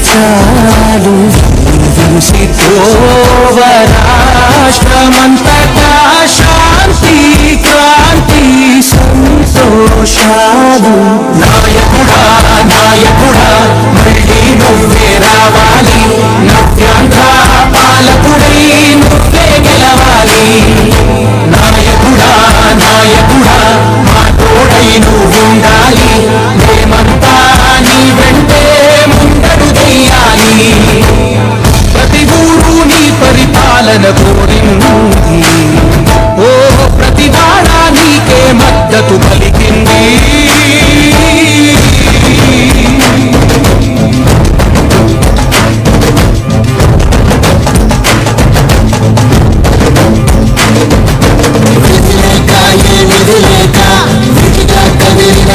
చాలు రాష్ట్రమంతటా శాంతి క్రాంతి సంతోషాలు. నాయకుడా నాయకుడా మళ్ళీ నువ్వే రావాలి, నవ్యాంధ్ర పాలకుడై నువ్వే గెలవాలి. నాయకుడా నాయకుడా మా తోడై నువ్వుండాలి, మేమంతా నీ వెంటే ముందడు చెయ్యాలి. ప్రతి ఊరు నీ పరిపాలన కోరింది, ఓ ప్రతి వాడ నీకే మద్దతు పలికింది.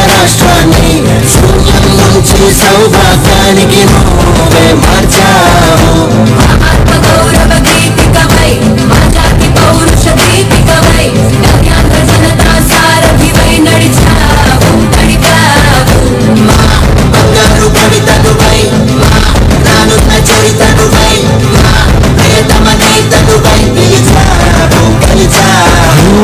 రాష్ట్రాన్ని శూన్యం నుంచి సౌభాగ్యానికి నువ్వే మార్చావు. ఆత్మగౌరవ గీతికవై మా జాతి పౌరుష దీపికవై నవ్యాంధ్ర జనతా సారథివై నడిచావు నడిపావు. మా బంగారు కవితనువై మా రానున్న చరితనువై మా ప్రియతమ గీతనువై పిలిచావు గెలిచావు.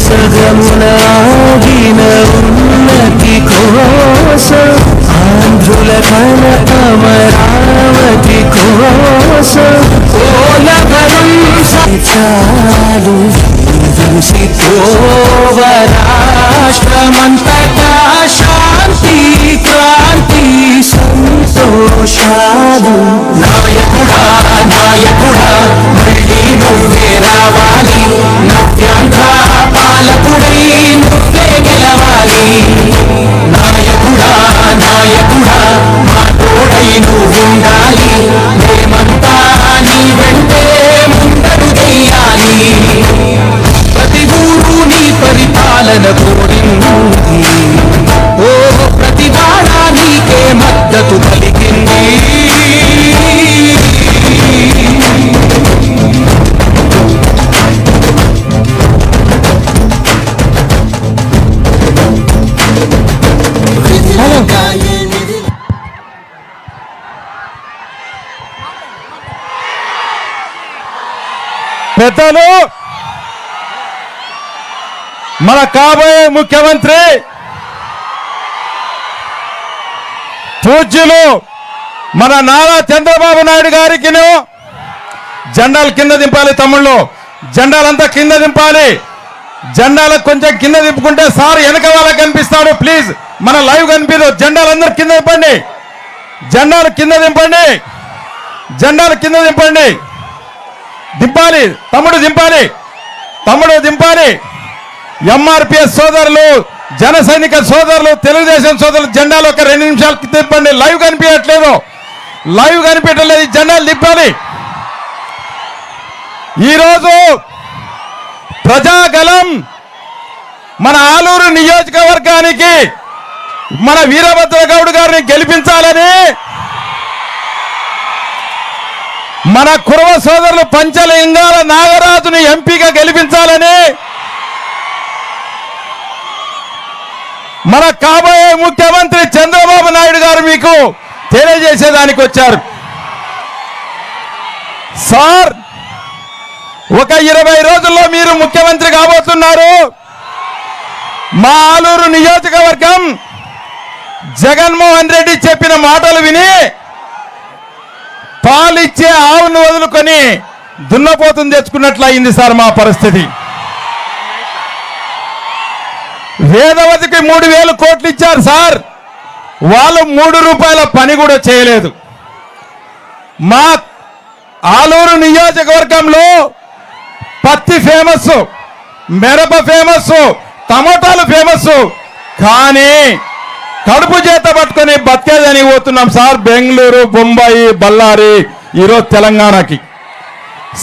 సగమునాగిన ఉన్నతి కోసం ఆంధ్రుల కన అమరావతి కోసం ఓలవరం చాలు రాష్ట్రమంతటా శాంతి క్రాంతి సంతోషాలు. నాయకుడా నాయకుడా మళ్ళీ నువ్వే రావాలి, నవ్యాంధ్ర పాలకుడై నువ్వే గెలవాలి. నాయకుడా నాయకుడా మా తోడై నువ్వుండాలి, మేమంతా నీ వెంటే ముందడు చెయ్యాలి. ప్రతి ఊరు నీ పరిపాలన కోరింది, ఓ ప్రతి వాడ నీకే మద్దతు పలికింది. పెద్దలు, మన కాబోయే ముఖ్యమంత్రి పూజ్యులు మన నారా చంద్రబాబు నాయుడు గారికి జెండాలు కింద దింపాలి. తమ్ముళ్ళు, జెండాలంతా కింద దింపాలి. జెండాలకు కొంచెం కింద దింపుకుంటే సార్ వెనక వాళ్ళకి కనిపిస్తాడు. ప్లీజ్ మన లైవ్ కనిపించదు. జెండాలందరూ కింద దింపండి, జెండాలు కింద దింపండి, జెండాలు కింద దింపండి. దింపాలి తమ్ముడు, దింపాలి తమ్ముడు, దింపాలి. ఎంఆర్పిఎస్ సోదరులు, జన సైనిక సోదరులు, తెలుగుదేశం సోదరులు జెండాలు ఒక 2 నిమిషాలు దింపండి. లైవ్ కనిపించట్లేదు, లైవ్ కనిపించట్లేదు. జెండాలు దింపాలి. ఈరోజు ప్రజాగలం మన ఆలూరు నియోజకవర్గానికి మన వీరభద్ర గౌడ్ గారిని గెలిపించాలని మన కురవ సోదరులు పంచలింగాల నాగరాజుని ఎంపీగా గెలిపించాలని మన కాబోయే ముఖ్యమంత్రి చంద్రబాబు నాయుడు గారు మీకు తెలియజేసేదానికి వచ్చారు. సార్, ఒక 20 రోజుల్లో మీరు ముఖ్యమంత్రి కాబోతున్నారు. మా ఆలూరు నియోజకవర్గం జగన్మోహన్ రెడ్డి చెప్పిన మాటలు విని పాలిచ్చే ఆవును వదులుకొని దున్నపోతుని తెచ్చుకున్నట్లు అయింది సార్ మా పరిస్థితి. వేదవతికి 3000 కోట్లు ఇచ్చారు సార్, వాళ్ళు 3 రూపాయల పని కూడా చేయలేదు. మా ఆలూరు నియోజకవర్గంలో పత్తి ఫేమస్, మిరప ఫేమస్, టమోటాలు ఫేమస్, కానీ కడుపు చేత పట్టుకొని బతికేదని పోతున్నాం సార్. బెంగళూరు, బొంబాయి, బళ్ళారి, ఈరోజు తెలంగాణకి.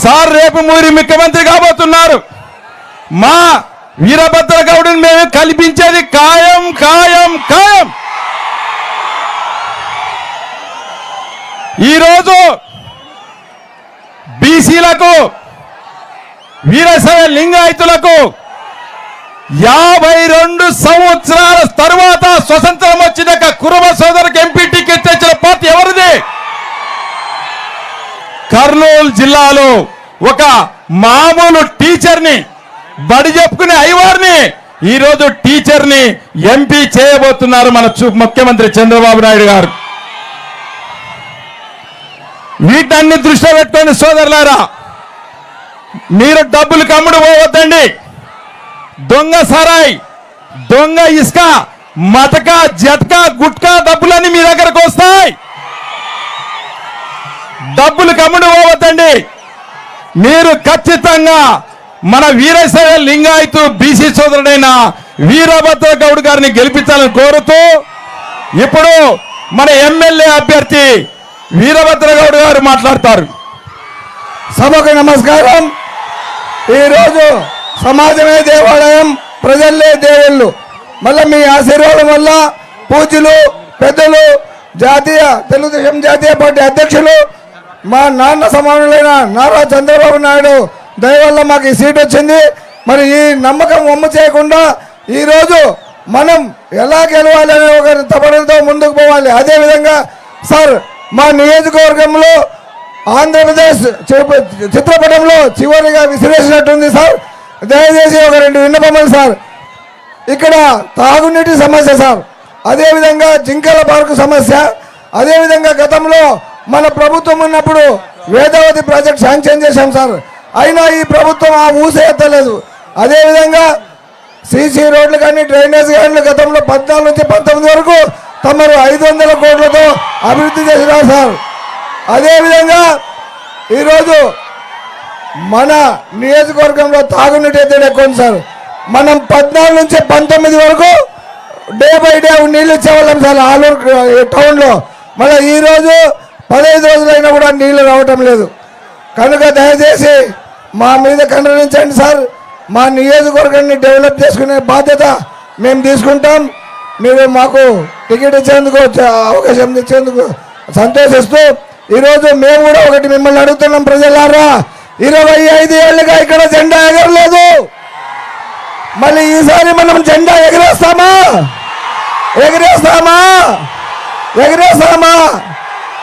సార్, రేపు మీరు ముఖ్యమంత్రి కాబోతున్నారు. మా వీరభద్ర గౌడ్ని మేము కల్పించేది ఖాయం ఖాయం ఖాయం. ఈరోజు బీసీలకు, వీరశైవ లింగాయతులకు 52 సంవత్సరాల తరువాత స్వతంత్రం వచ్చినాక కురుమ సోదరులకు ఎంపీ టికెట్ తెచ్చిన పార్టీ ఎవరిది? కర్నూలు జిల్లాలో ఒక మామూలు టీచర్ని, బడి చెప్పుకునే ఐవారిని ఈరోజు టీచర్ని ఎంపీ చేయబోతున్నారు మన ముఖ్యమంత్రి చంద్రబాబు నాయుడు గారు. వీటన్ని దృష్టిలో పెట్టుకోండి సోదరులారా. మీరు డబ్బులు కమ్ముడు పోవద్దండి. దొంగ సరాయ్, దొంగ ఇసుక, మతక, జట్కా, గుట్కా డబ్బులన్నీ మీ దగ్గరకు వస్తాయి. డబ్బులు కమ్ముడు పోవద్దండి. మీరు ఖచ్చితంగా మన వీరశైవ లింగాయతు బీసీ సోదరుడైన వీరభద్ర గౌడ్ గారిని గెలిపించాలని కోరుతూ ఇప్పుడు మన ఎమ్మెల్యే అభ్యర్థి వీరభద్ర గౌడ్ గారు మాట్లాడతారు. సభకు నమస్కారం. ఈరోజు సమాజమే దేవాలయం, ప్రజల్లే దేవుళ్ళు. మళ్ళీ మీ ఆశీర్వాదం వల్ల పూజలు పెద్దలు, తెలుగుదేశం జాతీయ పార్టీ అధ్యక్షులు, మా నాన్న సమానులైన నారా చంద్రబాబు నాయుడు దయ వల్ల మాకు ఈ సీట్ వచ్చింది. మరి ఈ నమ్మకం వమ్ము చేయకుండా ఈరోజు మనం ఎలా గెలవాలి అనే ఒక తపనతో ముందుకు పోవాలి. అదేవిధంగా సార్, మా నియోజకవర్గంలో ఆంధ్రప్రదేశ్ చిత్రపటంలో చివరిగా విసిరేసినట్టుంది సార్. దయచేసి ఒక 2 విన్నపములు సార్. ఇక్కడ తాగునీటి సమస్య సార్, అదేవిధంగా జింకల పార్కు సమస్య, అదేవిధంగా గతంలో మన ప్రభుత్వం ఉన్నప్పుడు వేదావతి ప్రాజెక్ట్ శాంక్షన్ చేశాం సార్. అయినా ఈ ప్రభుత్వం ఆ ఊసే ఎత్తలేదు. అదేవిధంగా సీసీ రోడ్లు కానీ డ్రైనేజ్ కానీ గతంలో 14 నుంచి 19 వరకు తమరు 500 కోట్లతో అభివృద్ధి చేసినారు సార్. అదేవిధంగా ఈరోజు మన నియోజకవర్గంలో తాగునీటి ఎద్దడి ఎక్కువ ఉంది సార్. మనం 14 నుంచి 19 వరకు డే బై డే నీళ్ళు ఇచ్చేవాళ్ళం సార్ ఆలూరు టౌన్లో. మళ్ళీ ఈరోజు 15 రోజులైనా కూడా నీళ్లు రావటం లేదు. కనుక దయచేసి మా మీద కనుగొనించండి సార్. మా నియోజకవర్గాన్ని డెవలప్ చేసుకునే బాధ్యత మేము తీసుకుంటాం. మీరు మాకు టికెట్ ఇచ్చేందుకు, అవకాశం ఇచ్చేందుకు సంతోషిస్తూ ఈరోజు మేము కూడా ఒకటి మిమ్మల్ని అడుగుతున్నాం. ప్రజలారా, 25 ఏళ్ళుగా ఇక్కడ జెండా ఎగరలేదు. మళ్ళీ ఈసారి మనం జెండా ఎగరేస్తామా?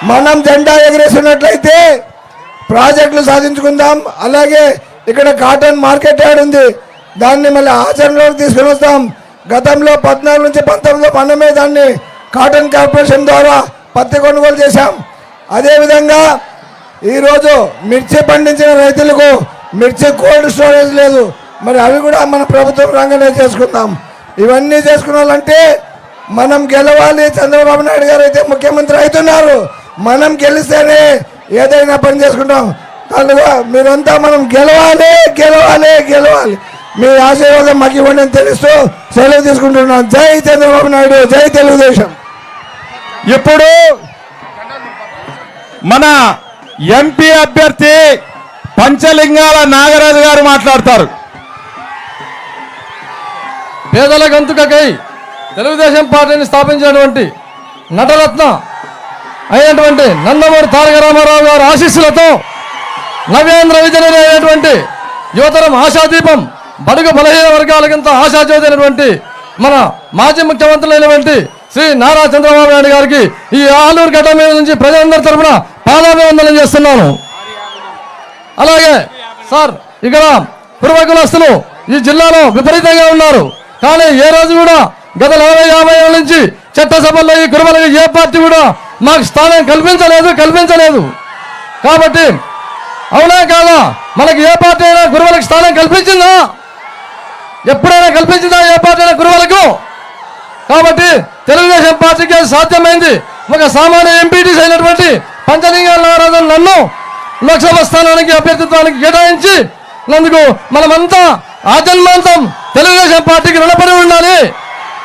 మనం జెండా ఎగరేసినట్లయితే ప్రాజెక్టులు సాధించుకుందాం. అలాగే ఇక్కడ కాటన్ మార్కెట్ యార్డ్ ఉంది, దాన్ని మళ్ళీ ఆచరణలోకి తీసుకుని వస్తాం. గతంలో 14 నుంచి 19 మనమే దాన్ని కాటన్ కార్పొరేషన్ ద్వారా పత్తి కొనుగోలు చేశాం. అదేవిధంగా ఈరోజు మిర్చి పండించిన రైతులకు మిర్చి కోల్డ్ స్టోరేజ్ లేదు. మరి అవి కూడా మన ప్రభుత్వం రంగంలో చేసుకుందాం. ఇవన్నీ చేసుకున్నాలంటే మనం గెలవాలి. చంద్రబాబు నాయుడు గారు అయితే ముఖ్యమంత్రి అవుతున్నారు. మనం గెలిస్తేనే ఏదైనా పని చేసుకుంటాం. కనుక మీరంతా మనం గెలవాలి. మీ ఆశీర్వాదం మాకు ఇవ్వండి అని తెలుస్తూ సెలవు తీసుకుంటున్నాం. జై చంద్రబాబు నాయుడు, జై తెలుగుదేశం. ఇప్పుడు మన ఎంపీ అభ్యర్థి పంచలింగాల నాగరాజు గారు మాట్లాడతారు. పేదల గంతుకకై తెలుగుదేశం పార్టీని స్థాపించినటువంటి నటరత్న అయినటువంటి నందమూరి తారక రామారావు గారి ఆశీస్సులతో నవేంద్ర విజనరీ అయినటువంటి యువతరం ఆశాదీపం, బడుగు బలహీన వర్గాలకింత ఆశాజ్యోతి అయినటువంటి మన మాజీ ముఖ్యమంత్రులైనటువంటి శ్రీ నారా చంద్రబాబు నాయుడు గారికి ఈ ఆలూరు గడ్డ మీద నుంచి ప్రజలందరి తరఫున పాదాభివందనం చేస్తున్నాను. అలాగే సార్, ఇక్కడ కురువకులస్తులు ఈ జిల్లాలో విపరీతంగా ఉన్నారు. కానీ ఏ రోజు కూడా గత 40-50 ఏళ్ళ నుంచి చట్టసభల్లో ఈ కురువలకు ఏ పార్టీ కూడా మాకు స్థానం కల్పించలేదు. కాబట్టి అవునా కాదా? మనకి ఏ పార్టీ అయినా కురువలకు స్థానం కల్పించిందా? ఎప్పుడైనా కల్పించిందా ఏ పార్టీ అయినా కురువలకు? కాబట్టి తెలుగుదేశం పార్టీకి సాధ్యమైంది. ఒక సామాన్య ఎంపీటీసీ అయినటువంటి పంచలింగాల నాగరాజు నన్ను లోక్సభ స్థానానికి అభ్యర్థిత్వానికి కేటాయించి నందుకు మనమంతా ఆజన్మాంతం తెలుగుదేశం పార్టీకి రుణపడి ఉండాలి.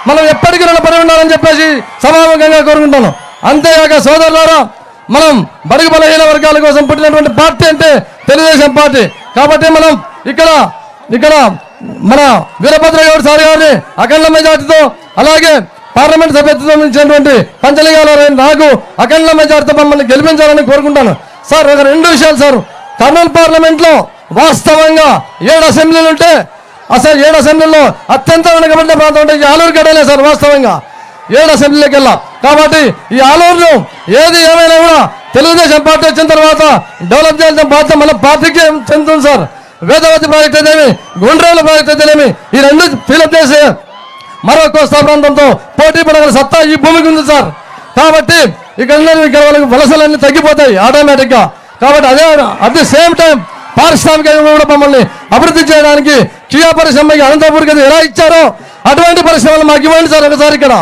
మనం ఎప్పటికీ రుణపడి ఉండాలని చెప్పేసి సభాముఖంగా కోరుకుంటాను. అంతేగాక సోదరులారా, మనం బడుగు బలహీన వర్గాల కోసం పుట్టినటువంటి పార్టీ అంటే తెలుగుదేశం పార్టీ. కాబట్టి మనం ఇక్కడ మన వీరభద్ర గౌడ్ సార్ గారిని అఖండ మెజార్టీతో, అలాగే పార్లమెంట్ సభ్యత్వం ఇచ్చినటువంటి పంచలింగాల నాకు అఖండ మెజార్టీతో మమ్మల్ని గెలిపించాలని కోరుకుంటాను. సార్, ఒక 2 విషయాలు సార్. కర్నూలు పార్లమెంట్లో వాస్తవంగా 7 అసెంబ్లీలు ఉంటే అసలు 7 అసెంబ్లీలో అత్యంత వెనుకబడిన ప్రాంతం అంటే ఈ ఆలూరు గడ్డలే సార్. వాస్తవంగా 7 అసెంబ్లీలకు వెళ్ళాం. కాబట్టి ఈ ఆలూరును ఏది ఏమైనా కూడా తెలుగుదేశం పార్టీ వచ్చిన తర్వాత డెవలప్ చేయాల్సిన బాధ్యత మన పార్టీకి చెందుతుంది సార్. వేదవతి ప్రాజెక్ట్ అయితేనేమి, గుండ్రేల ప్రాజెక్ట్ అయితేనేమి, ఈ రెండు ఫిలప్ చేసి మరో కోస్తా ప్రాంతంతో పోటీ పడగల సత్తా ఈ భూమికి ఉంది సార్. కాబట్టి ఇక్కడ వాళ్ళకి వలసలన్నీ తగ్గిపోతాయి ఆటోమేటిక్గా. కాబట్టి అట్ ది సేమ్ టైం పారిశ్రామికంగా కూడా మమ్మల్ని అభివృద్ధి చేయడానికి కియా పరిశ్రమకి అనంతపూర్కి ఎలా ఇచ్చారో అటువంటి పరిశ్రమలు మాకు ఇవ్వండి సార్ ఒకసారి. ఇక్కడ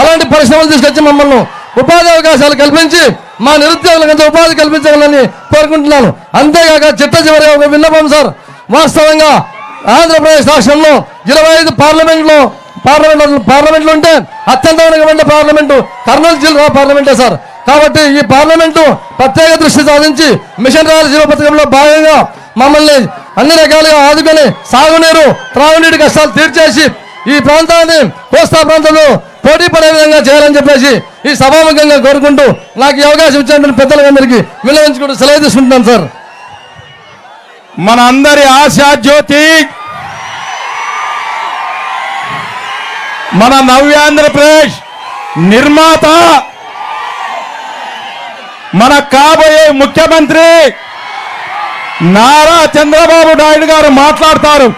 అలాంటి పరిశ్రమలు తీసుకొచ్చి మమ్మల్ని ఉపాధి అవకాశాలు కల్పించి మా నిరుద్యోగులకు ఉపాధి కల్పించాలని కోరుకుంటున్నాను. అంతేగాక చిట్ట చివరి ఒక విన్నపం సార్. వాస్తవంగా ఆంధ్రప్రదేశ్ రాష్ట్రంలో 25 పార్లమెంట్లు ఉంటే అత్యంత వెనుకబడిన పార్లమెంటు కర్నూలు జిల్లా పార్లమెంటే సార్. కాబట్టి ఈ పార్లమెంటు ప్రత్యేక దృష్టి సాధించి మిషన్ రాయలసీమ పథకంలో భాగంగా మమ్మల్ని అన్ని రకాలుగా ఆదుకొని సాగునీరు త్రాగునీటి కష్టాలు తీర్చేసి ఈ ప్రాంతాన్ని కోస్తా ప్రాంతంలో పోటీ పడే విధంగా చేయాలని చెప్పేసి ఈ సభాముఖంగా కోరుకుంటూ నాకు ఈ అవకాశం ఇచ్చినటువంటి పెద్దలందరికీ విన్నవించుకుంటూ సెలవు తీసుకుంటున్నాను సార్. మన అందరి ఆశా జ్యోతి, మన నవ్యాంధ్రప్రదేశ్ నిర్మాత, మన కాబోయే ముఖ్యమంత్రి నారా చంద్రబాబు నాయుడు గారు మాట్లాడతారు.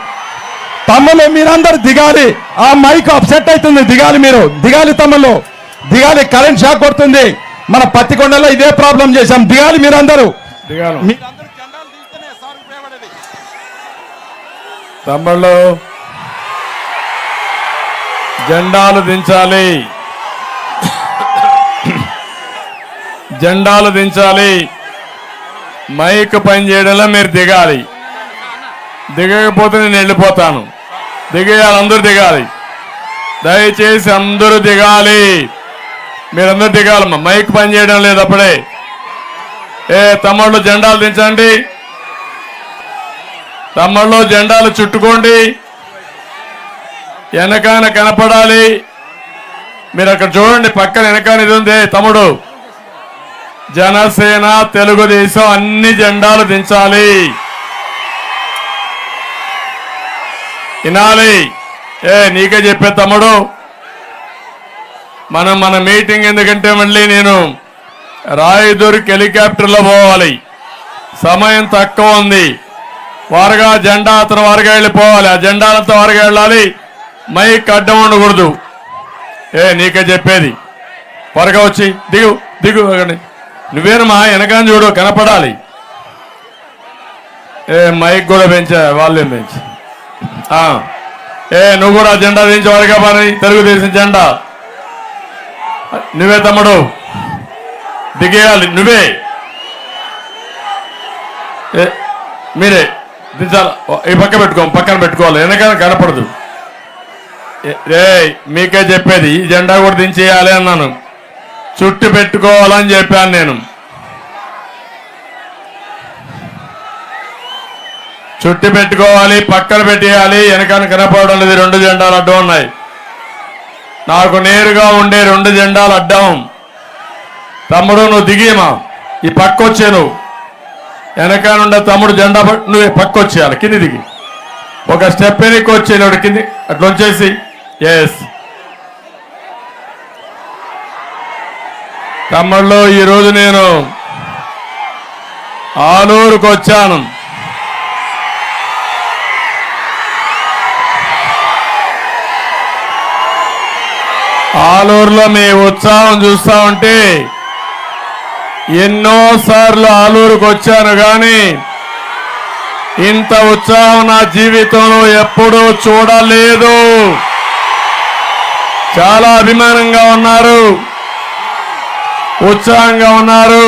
తమ్ముళ్ళు మీరందరూ దిగాలి. ఆ మైక్ అప్సెట్ అవుతుంది, దిగాలి, మీరు దిగాలి, తమ్ముళ్ళు దిగాలి. కరెంట్ షాక్ కొడుతుంది. మన పత్తికొండలో ఇదే ప్రాబ్లం చేశాం. దిగాలి మీరందరూ, దిగాలి. తమ్ముళ్ళు జెండాలు దించాలి, జెండాలు దించాలి. మైక్ పని చేయడంలో మీరు దిగాలి. దిగకపోతే నేను వెళ్ళిపోతాను. దిగేయాలి, అందరూ దిగాలి. దయచేసి అందరూ దిగాలి. మీరందరూ దిగాలమ్మా. మైక్ పని చేయడం లేదు అప్పుడే. తమ్ముళ్ళు జెండాలు దించండి. తమ్ముళ్ళు జెండాలు చుట్టుకోండి. వెనకాన కనపడాలి. మీరు అక్కడ చూడండి, పక్కన వెనకాన ఇది ఉంది తమ్ముడు. జనసేన, తెలుగుదేశం అన్ని జెండాలు దించాలి. వినాలి. నీకే చెప్పే తమ్ముడు. మన మీటింగ్ ఎందుకంటే మళ్ళీ నేను రాయదుర్గ్ హెలికాప్టర్లో పోవాలి. సమయం తక్కువ ఉంది. వారుగా జెండా అతను వారుగా వెళ్ళిపోవాలి. ఆ జెండాలతో వారుగా వెళ్ళాలి. మైక్ అడ్డం ఉండకూడదు. నీకే చెప్పేది. త్వరగా వచ్చి దిగు దిగు. నువ్వేనమ్మా, వెనకాల చూడు, కనపడాలి. మైక్ కూడా పెంచా, వాళ్ళేం పెంచి. నువ్వు కూడా జెండా దించి వారుగా పని. తెలుగుదేశం జెండా నువ్వే తమ్ముడు, దిగేయాలి. నువ్వే, మీరే దించాలి. ఈ పక్కన పెట్టుకోవాలి. వెనకాల కనపడదు. మీకే చెప్పేది. ఈ జెండా కూడా దించేయాలి అన్నాను. చుట్టు పెట్టుకోవాలని చెప్పాను నేను. చుట్టు పెట్టుకోవాలి, పక్కన పెట్టేయాలి. వెనకాల కనపడడం లేదు. 2 జెండాలు అడ్డం ఉన్నాయి. నాకు నేరుగా ఉండే 2 జెండాలు అడ్డం. తమ్ముడు నువ్వు దిగేమా, ఈ పక్క వచ్చే. నువ్వు వెనకాల ఉండే తమ్ముడు జెండా నువ్వు పక్క వచ్చేయాలి. కింది దిగి ఒక స్టెప్ వెనక్కి వచ్చేయాడు. కింది అట్లా వచ్చేసి. ఎస్ తమ్ముళ్ళు, ఈరోజు నేను ఆలూరుకు వచ్చాను. ఆలూరులో మీ ఉత్సాహం చూస్తా ఉంటే ఎన్నోసార్లు ఆలూరుకు వచ్చాను, కానీ ఇంత ఉత్సాహం నా జీవితంలో ఎప్పుడూ చూడలేదు. చాలా అభిమానంగా ఉన్నారు, ఉత్సాహంగా ఉన్నారు.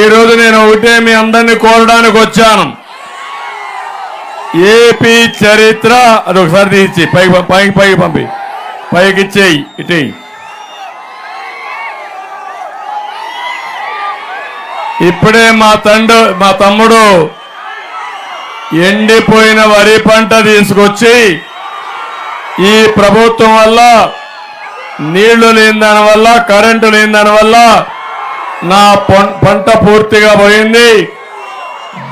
ఈరోజు నేను ఒకటే మీ అందరినీ కోరడానికి వచ్చాను. ఏపీ చరిత్ర అదొకసారి తీసి పైకి పంపి, పైకి ఇచ్చేయి. ఇటు ఇప్పుడే మా తమ్ముడు ఎండిపోయిన వరి పంట తీసుకొచ్చి, ఈ ప్రభుత్వం వల్ల, నీళ్లు లేని దాని వల్ల, కరెంటు లేని దాని వల్ల నా పంట పూర్తిగా పోయింది.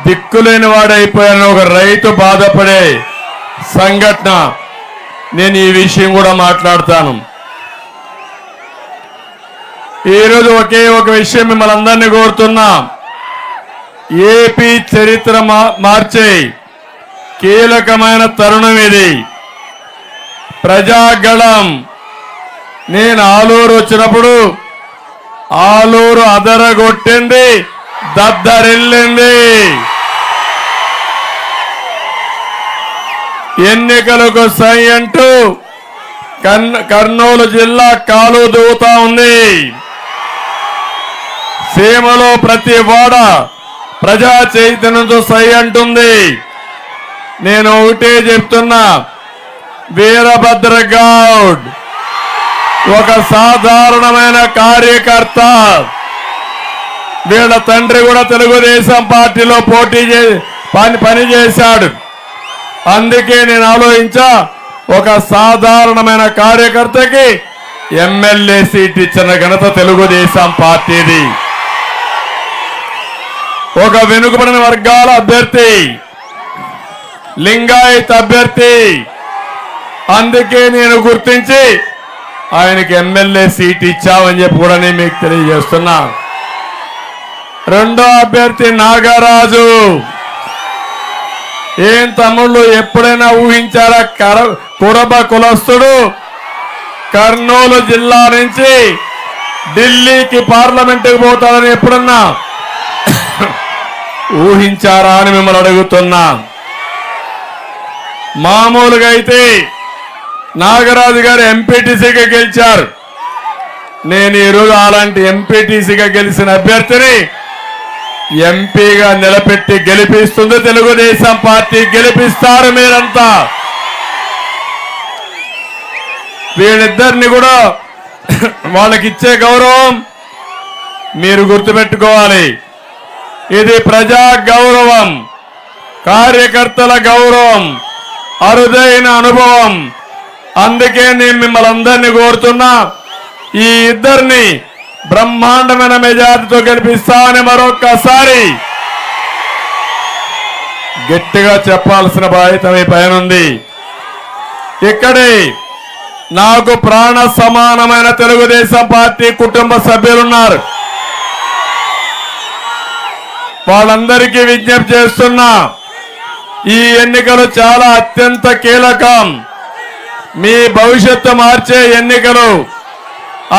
దిక్కులేని వాడైపోయాను. ఒక రైతు బాధపడే సంఘటన. నేను ఈ విషయం కూడా మాట్లాడతాను. ఈరోజు ఒకే ఒక విషయం మిమ్మల్ని అందరినీ కోరుతున్నా. ఏపీ చరిత్ర మార్చే కీలకమైన తరుణం ఇది. ప్రజాగళం. నేను ఆలూరు వచ్చినప్పుడు ఆలూరు అదరగొట్టింది, దద్దరిల్లింది. ఎన్నికలకు సై అంటూ కర్నూలు జిల్లా కాలు దూతా ఉంది. సీమలో ప్రతి వాడ ప్రజా చైతన్యంతో సై అంటుంది. నేను ఒకటే చెప్తున్నా, వీరభద్ర గౌడ్ ఒక సాధారణమైన కార్యకర్త. వీళ్ళ తండ్రి కూడా తెలుగుదేశం పార్టీలో పని చేశాడు. అందుకే నేను ఆలోచించా, ఒక సాధారణమైన కార్యకర్తకి ఎమ్మెల్యే సీట్ ఇచ్చిన ఘనత తెలుగుదేశం పార్టీది. ఒక వెనుకబడిన వర్గాల అభ్యర్థి, లింగాయత్ అభ్యర్థి. అందుకే నేను గుర్తించి ఆయనకి ఎమ్మెల్యే సీట్ ఇచ్చామని చెప్పి కూడా నేను మీకు తెలియజేస్తున్నా. రెండో అభ్యర్థి నాగరాజు. ఏం తమ్ముళ్ళు ఎప్పుడైనా ఊహించారా? కురబ కులస్తుడు కర్నూలు జిల్లా నుంచి ఢిల్లీకి పార్లమెంటుకు పోతాడని ఎప్పుడన్నా ఊహించారా అని మిమ్మల్ని అడుగుతున్నా. మామూలుగా అయితే నాగరాజు గారు ఎంపీటీసీగా గెలిచారు. నేను ఈరోజు అలాంటి ఎంపీటీసీగా గెలిచిన అభ్యర్థిని ఎంపీగా నిలబెట్టి గెలిపిస్తుంది తెలుగుదేశం పార్టీ. గెలిపిస్తారు మీరంతా. వీళ్ళిద్దరిని కూడా వాళ్ళకిచ్చే గౌరవం మీరు గుర్తుపెట్టుకోవాలి. ఇది ప్రజా గౌరవం, కార్యకర్తల గౌరవం, అరుదైన అనుభవం. అందుకే నేను మిమ్మల్ని అందరినీ కోరుతున్నా, ఈ ఇద్దరిని బ్రహ్మాండమైన మెజార్టీతో గెలిపిస్తామని మరొక్కసారి గట్టిగా చెప్పాల్సిన బాధ్యత మీ పైన ఉంది. ఇక్కడే నాకు ప్రాణ సమానమైన తెలుగుదేశం పార్టీ కుటుంబ సభ్యులున్నారు. వాళ్ళందరికీ విజ్ఞప్తి చేస్తున్నా, ఈ ఎన్నికలు చాలా అత్యంత కీలకం. మీ భవిష్యత్తు మార్చే ఎన్నికలు.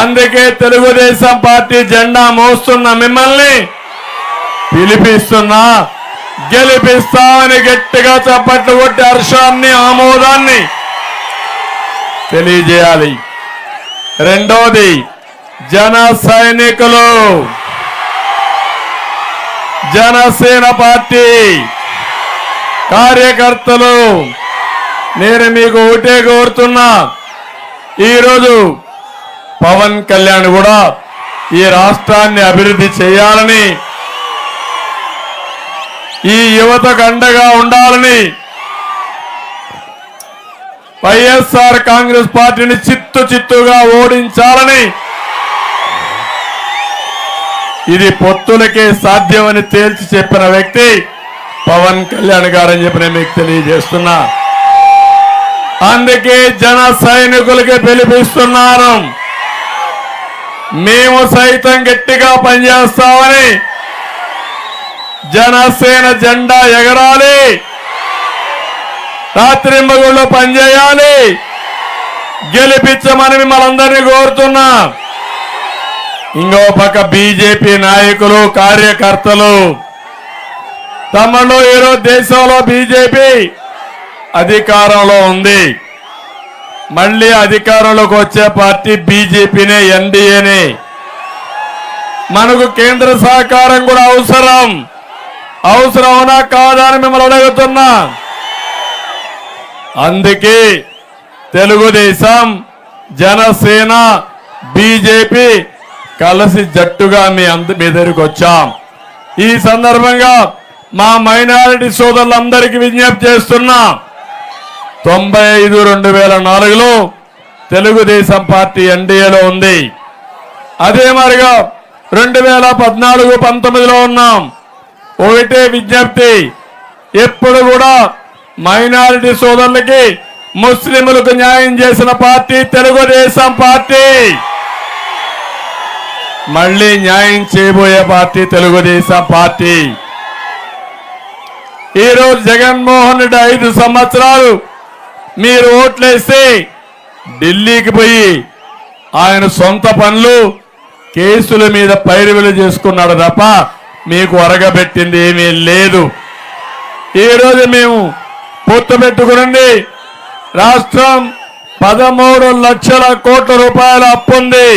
అందుకే తెలుగుదేశం పార్టీ జెండా మోస్తున్న మిమ్మల్ని పిలిపిస్తున్నా, గెలిపిస్తామని గట్టిగా చప్పట్లు కొట్టి హర్షాన్ని, ఆమోదాన్ని తెలియజేయాలి. రెండోది, జన సైనికులు, జనసేన పార్టీ కార్యకర్తలు, నేను మీకు ఒకటే కోరుతున్నా, ఈరోజు పవన్ కళ్యాణ్ కూడా ఈ రాష్ట్రాన్ని అభివృద్ధి చేయాలని, ఈ యువతకు అండగా ఉండాలని, వైఎస్ఆర్ కాంగ్రెస్ పార్టీని చిత్తుగా ఓడించాలని, ఇది పొత్తులకే సాధ్యమని తేల్చి చెప్పిన వ్యక్తి పవన్ కళ్యాణ్ గారని చెప్పి నేను మీకు తెలియజేస్తున్నా. అందుకే జన సైనికులకి పిలిపిస్తున్నాను. మేము సైతం గట్టిగా పనిచేస్తామని, జనసేన జెండా ఎగరాలి, రాత్రింబగుళ్ళు పనిచేయాలి, గెలిపించమని మిమ్మల్ని అందరినీ కోరుతున్నా. ఇంకో పక్క బీజేపీ నాయకులు, కార్యకర్తలు, తమలో ఈరోజు దేశంలో బీజేపీ అధికారంలో ఉంది. మళ్ళీ అధికారంలోకి వచ్చే పార్టీ బీజేపీనే, ఎన్డీఏనే. మనకు కేంద్ర సహకారం కూడా అవసరమనా కాదా అని మిమ్మల్ని అడుగుతున్నా. అందుకే తెలుగుదేశం, జనసేన, బీజేపీ కలిసి జట్టుగా మీ దగ్గరికి వచ్చాం. ఈ సందర్భంగా మా మైనారిటీ సోదరులందరికీ విజ్ఞప్తి చేస్తున్నా, 95-2004లో తెలుగుదేశం పార్టీ ఎన్డీఏలో ఉంది. అదే మరిగా 2014-19లో ఉన్నాం. ఒకటే విజ్ఞప్తి, ఎప్పుడు కూడా మైనారిటీ సోదరులకి, ముస్లింలకు న్యాయం చేసిన పార్టీ తెలుగుదేశం పార్టీ. మళ్ళీ న్యాయం చేయబోయే పార్టీ తెలుగుదేశం పార్టీ. ఈరోజు జగన్మోహన్ రెడ్డి 5 సంవత్సరాలు మీరు ఓట్లేసి ఢిల్లీకి పోయి ఆయన సొంత పనులు కేసుల మీద పైరువిలు చేసుకున్నాడు తప్ప మీకు ఒరగబెట్టింది ఏమీ లేదు. ఈరోజు మేము పొత్తు పెట్టుకుని రాష్ట్రం 13 లక్షల కోట్ల రూపాయల అప్పుంది.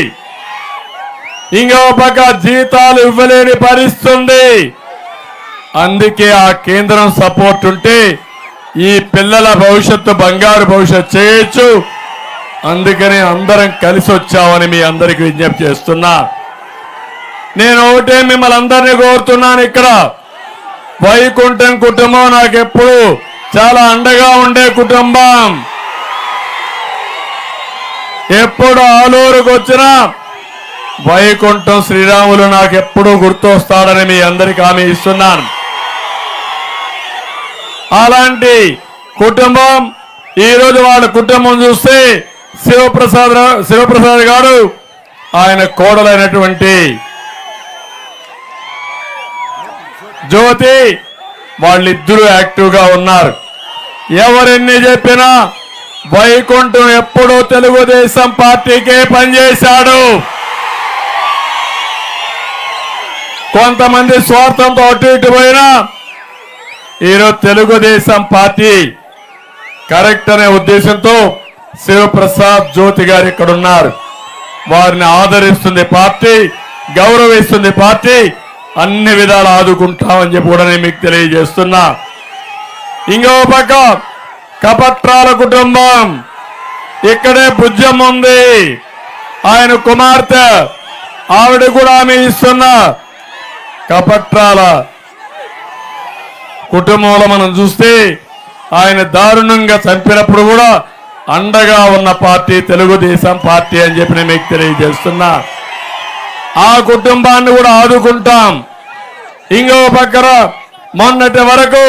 ఇంకో పక్క జీతాలు ఇవ్వలేని పరిస్థితుంది. అందుకే ఆ కేంద్రం సపోర్ట్ ఉంటే ఈ పిల్లల భవిష్యత్తు బంగారు భవిష్యత్తు చేయొచ్చు. అందుకని అందరం కలిసి వచ్చామని మీ అందరికీ విజ్ఞప్తి చేస్తున్నా. నేను ఒకటే మిమ్మల్ని అందరినీ కోరుతున్నాను, ఇక్కడ వైకుంఠం కుటుంబం నాకెప్పుడు చాలా అండగా ఉండే కుటుంబం. ఎప్పుడు ఆలూరుకు వచ్చినా వైకుంఠం శ్రీరాములు నాకెప్పుడు గుర్తొస్తాడని మీ అందరికీ హామీ ఇస్తున్నాను. అలాంటి కుటుంబం ఈరోజు వాళ్ళ కుటుంబం చూస్తే శివప్రసాద్ గారు ఆయన కోడలైనటువంటి జ్యోతి వాళ్ళిద్దరూ యాక్టివ్గా ఉన్నారు. ఎవరెన్ని చెప్పినా వైకుంఠం ఎప్పుడూ తెలుగుదేశం పార్టీకే పనిచేశాడు. కొంతమంది స్వార్థంతో అటు ఇటు పోయినా ఈరోజు తెలుగుదేశం పార్టీ కరెక్ట్ అనే ఉద్దేశంతో శివప్రసాద్ జ్యోతి గారు ఇక్కడ ఉన్నారు. వారిని ఆదరిస్తుంది పార్టీ, గౌరవిస్తుంది పార్టీ, అన్ని విధాలు ఆదుకుంటామని చెప్పి కూడా నేను మీకు తెలియజేస్తున్నా. ఇంకో పక్క కపట్రాల కుటుంబం, ఇక్కడే బుజ్జమ్మ ఉంది, ఆయన కుమార్తె, ఆవిడ కూడా ఆమె ఇస్తున్నా. కపట్రాల కుటుంబంలో మనం చూస్తే ఆయన దారుణంగా చంపినప్పుడు కూడా అండగా ఉన్న పార్టీ తెలుగుదేశం పార్టీ అని చెప్పి నేను మీకు తెలియజేస్తున్నా. ఆ కుటుంబాన్ని కూడా ఆదుకుంటాం. ఇంకో పక్కన మొన్నటి వరకు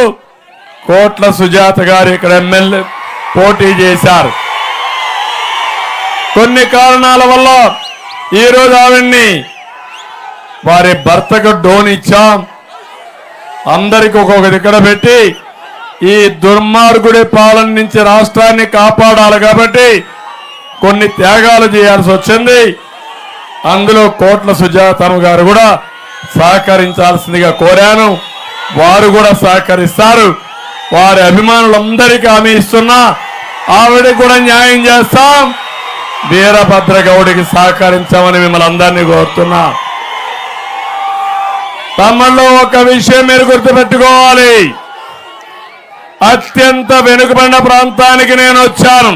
కోట్ల సుజాత గారు ఇక్కడ ఎమ్మెల్యే పోటీ చేశారు. కొన్ని కారణాల వల్ల ఈరోజు ఆవిడ్ని వారి భర్తకు డోన్ ఇచ్చాం. అందరికి ఒక్కొక్క దగ్గర పెట్టి ఈ దుర్మార్గుడి పాలన నుంచి రాష్ట్రాన్ని కాపాడాలి కాబట్టి కొన్ని త్యాగాలు చేయాల్సి వచ్చింది. అందులో కోట్ల సుజాతమ్మ గారు కూడా సహకరించాల్సిందిగా కోరాను. వారు కూడా సహకరిస్తారు. వారి అభిమానులందరికీ హామీ ఇస్తున్నా, ఆవిడకి కూడా న్యాయం చేస్తాం. వీరభద్ర గౌడికి సహకరించామని మిమ్మల్ని అందరినీ కోరుతున్నా. తమలో ఒక విషయం మీరు గుర్తుపెట్టుకోవాలి, అత్యంత వెనుకబడిన ప్రాంతానికి నేను వచ్చాను.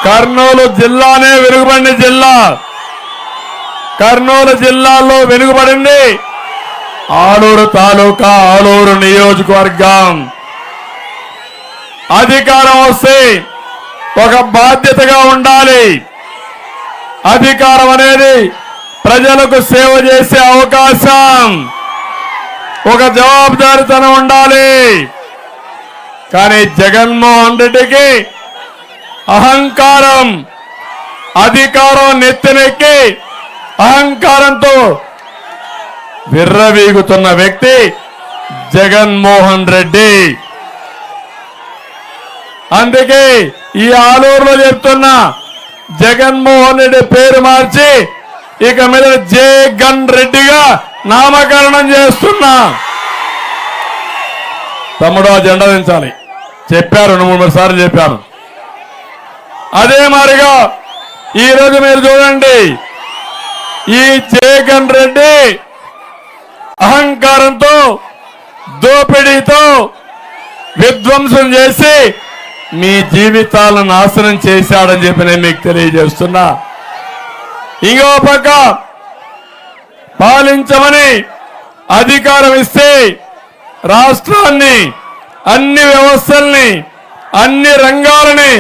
కర్నూలు జిల్లానే వెనుకబడిన జిల్లా. కర్నూలు జిల్లాలో వెనుకబడింది ఆలూరు తాలూకా, ఆలూరు నియోజకవర్గం. అధికారం వస్తే ఒక బాధ్యతగా ఉండాలి. అధికారం అనేది ప్రజలకు సేవ చేసే అవకాశం, ఒక జవాబుదారితనం ఉండాలి. కానీ జగన్మోహన్ రెడ్డికి అహంకారం, అధికారం నెత్తినెక్కి అహంకారంతో విర్రవీగుతున్న వ్యక్తి జగన్మోహన్ రెడ్డి. అందుకే ఈ ఆలూరులో చెప్తున్నా, జగన్మోహన్ రెడ్డి పేరు మార్చి ఇక మీద జగన్ రెడ్డిగా నామకరణం చేస్తున్నా. తమ్ముడు ఆ జెండా దించాలి చెప్పారు, 2-3 సార్లు చెప్పాను. అదే మాదిరిగా ఈరోజు మీరు చూడండి, ఈ జగన్ రెడ్డి అహంకారంతో, దోపిడీతో విధ్వంసం చేసి మీ జీవితాలను నాశనం చేశాడని చెప్పి నేను మీకు తెలియజేస్తున్నా. ఇంకో పక్క పాలించమని అధికారం ఇస్తే రాష్ట్రాన్ని, అన్ని వ్యవస్థల్ని, అన్ని రంగాలని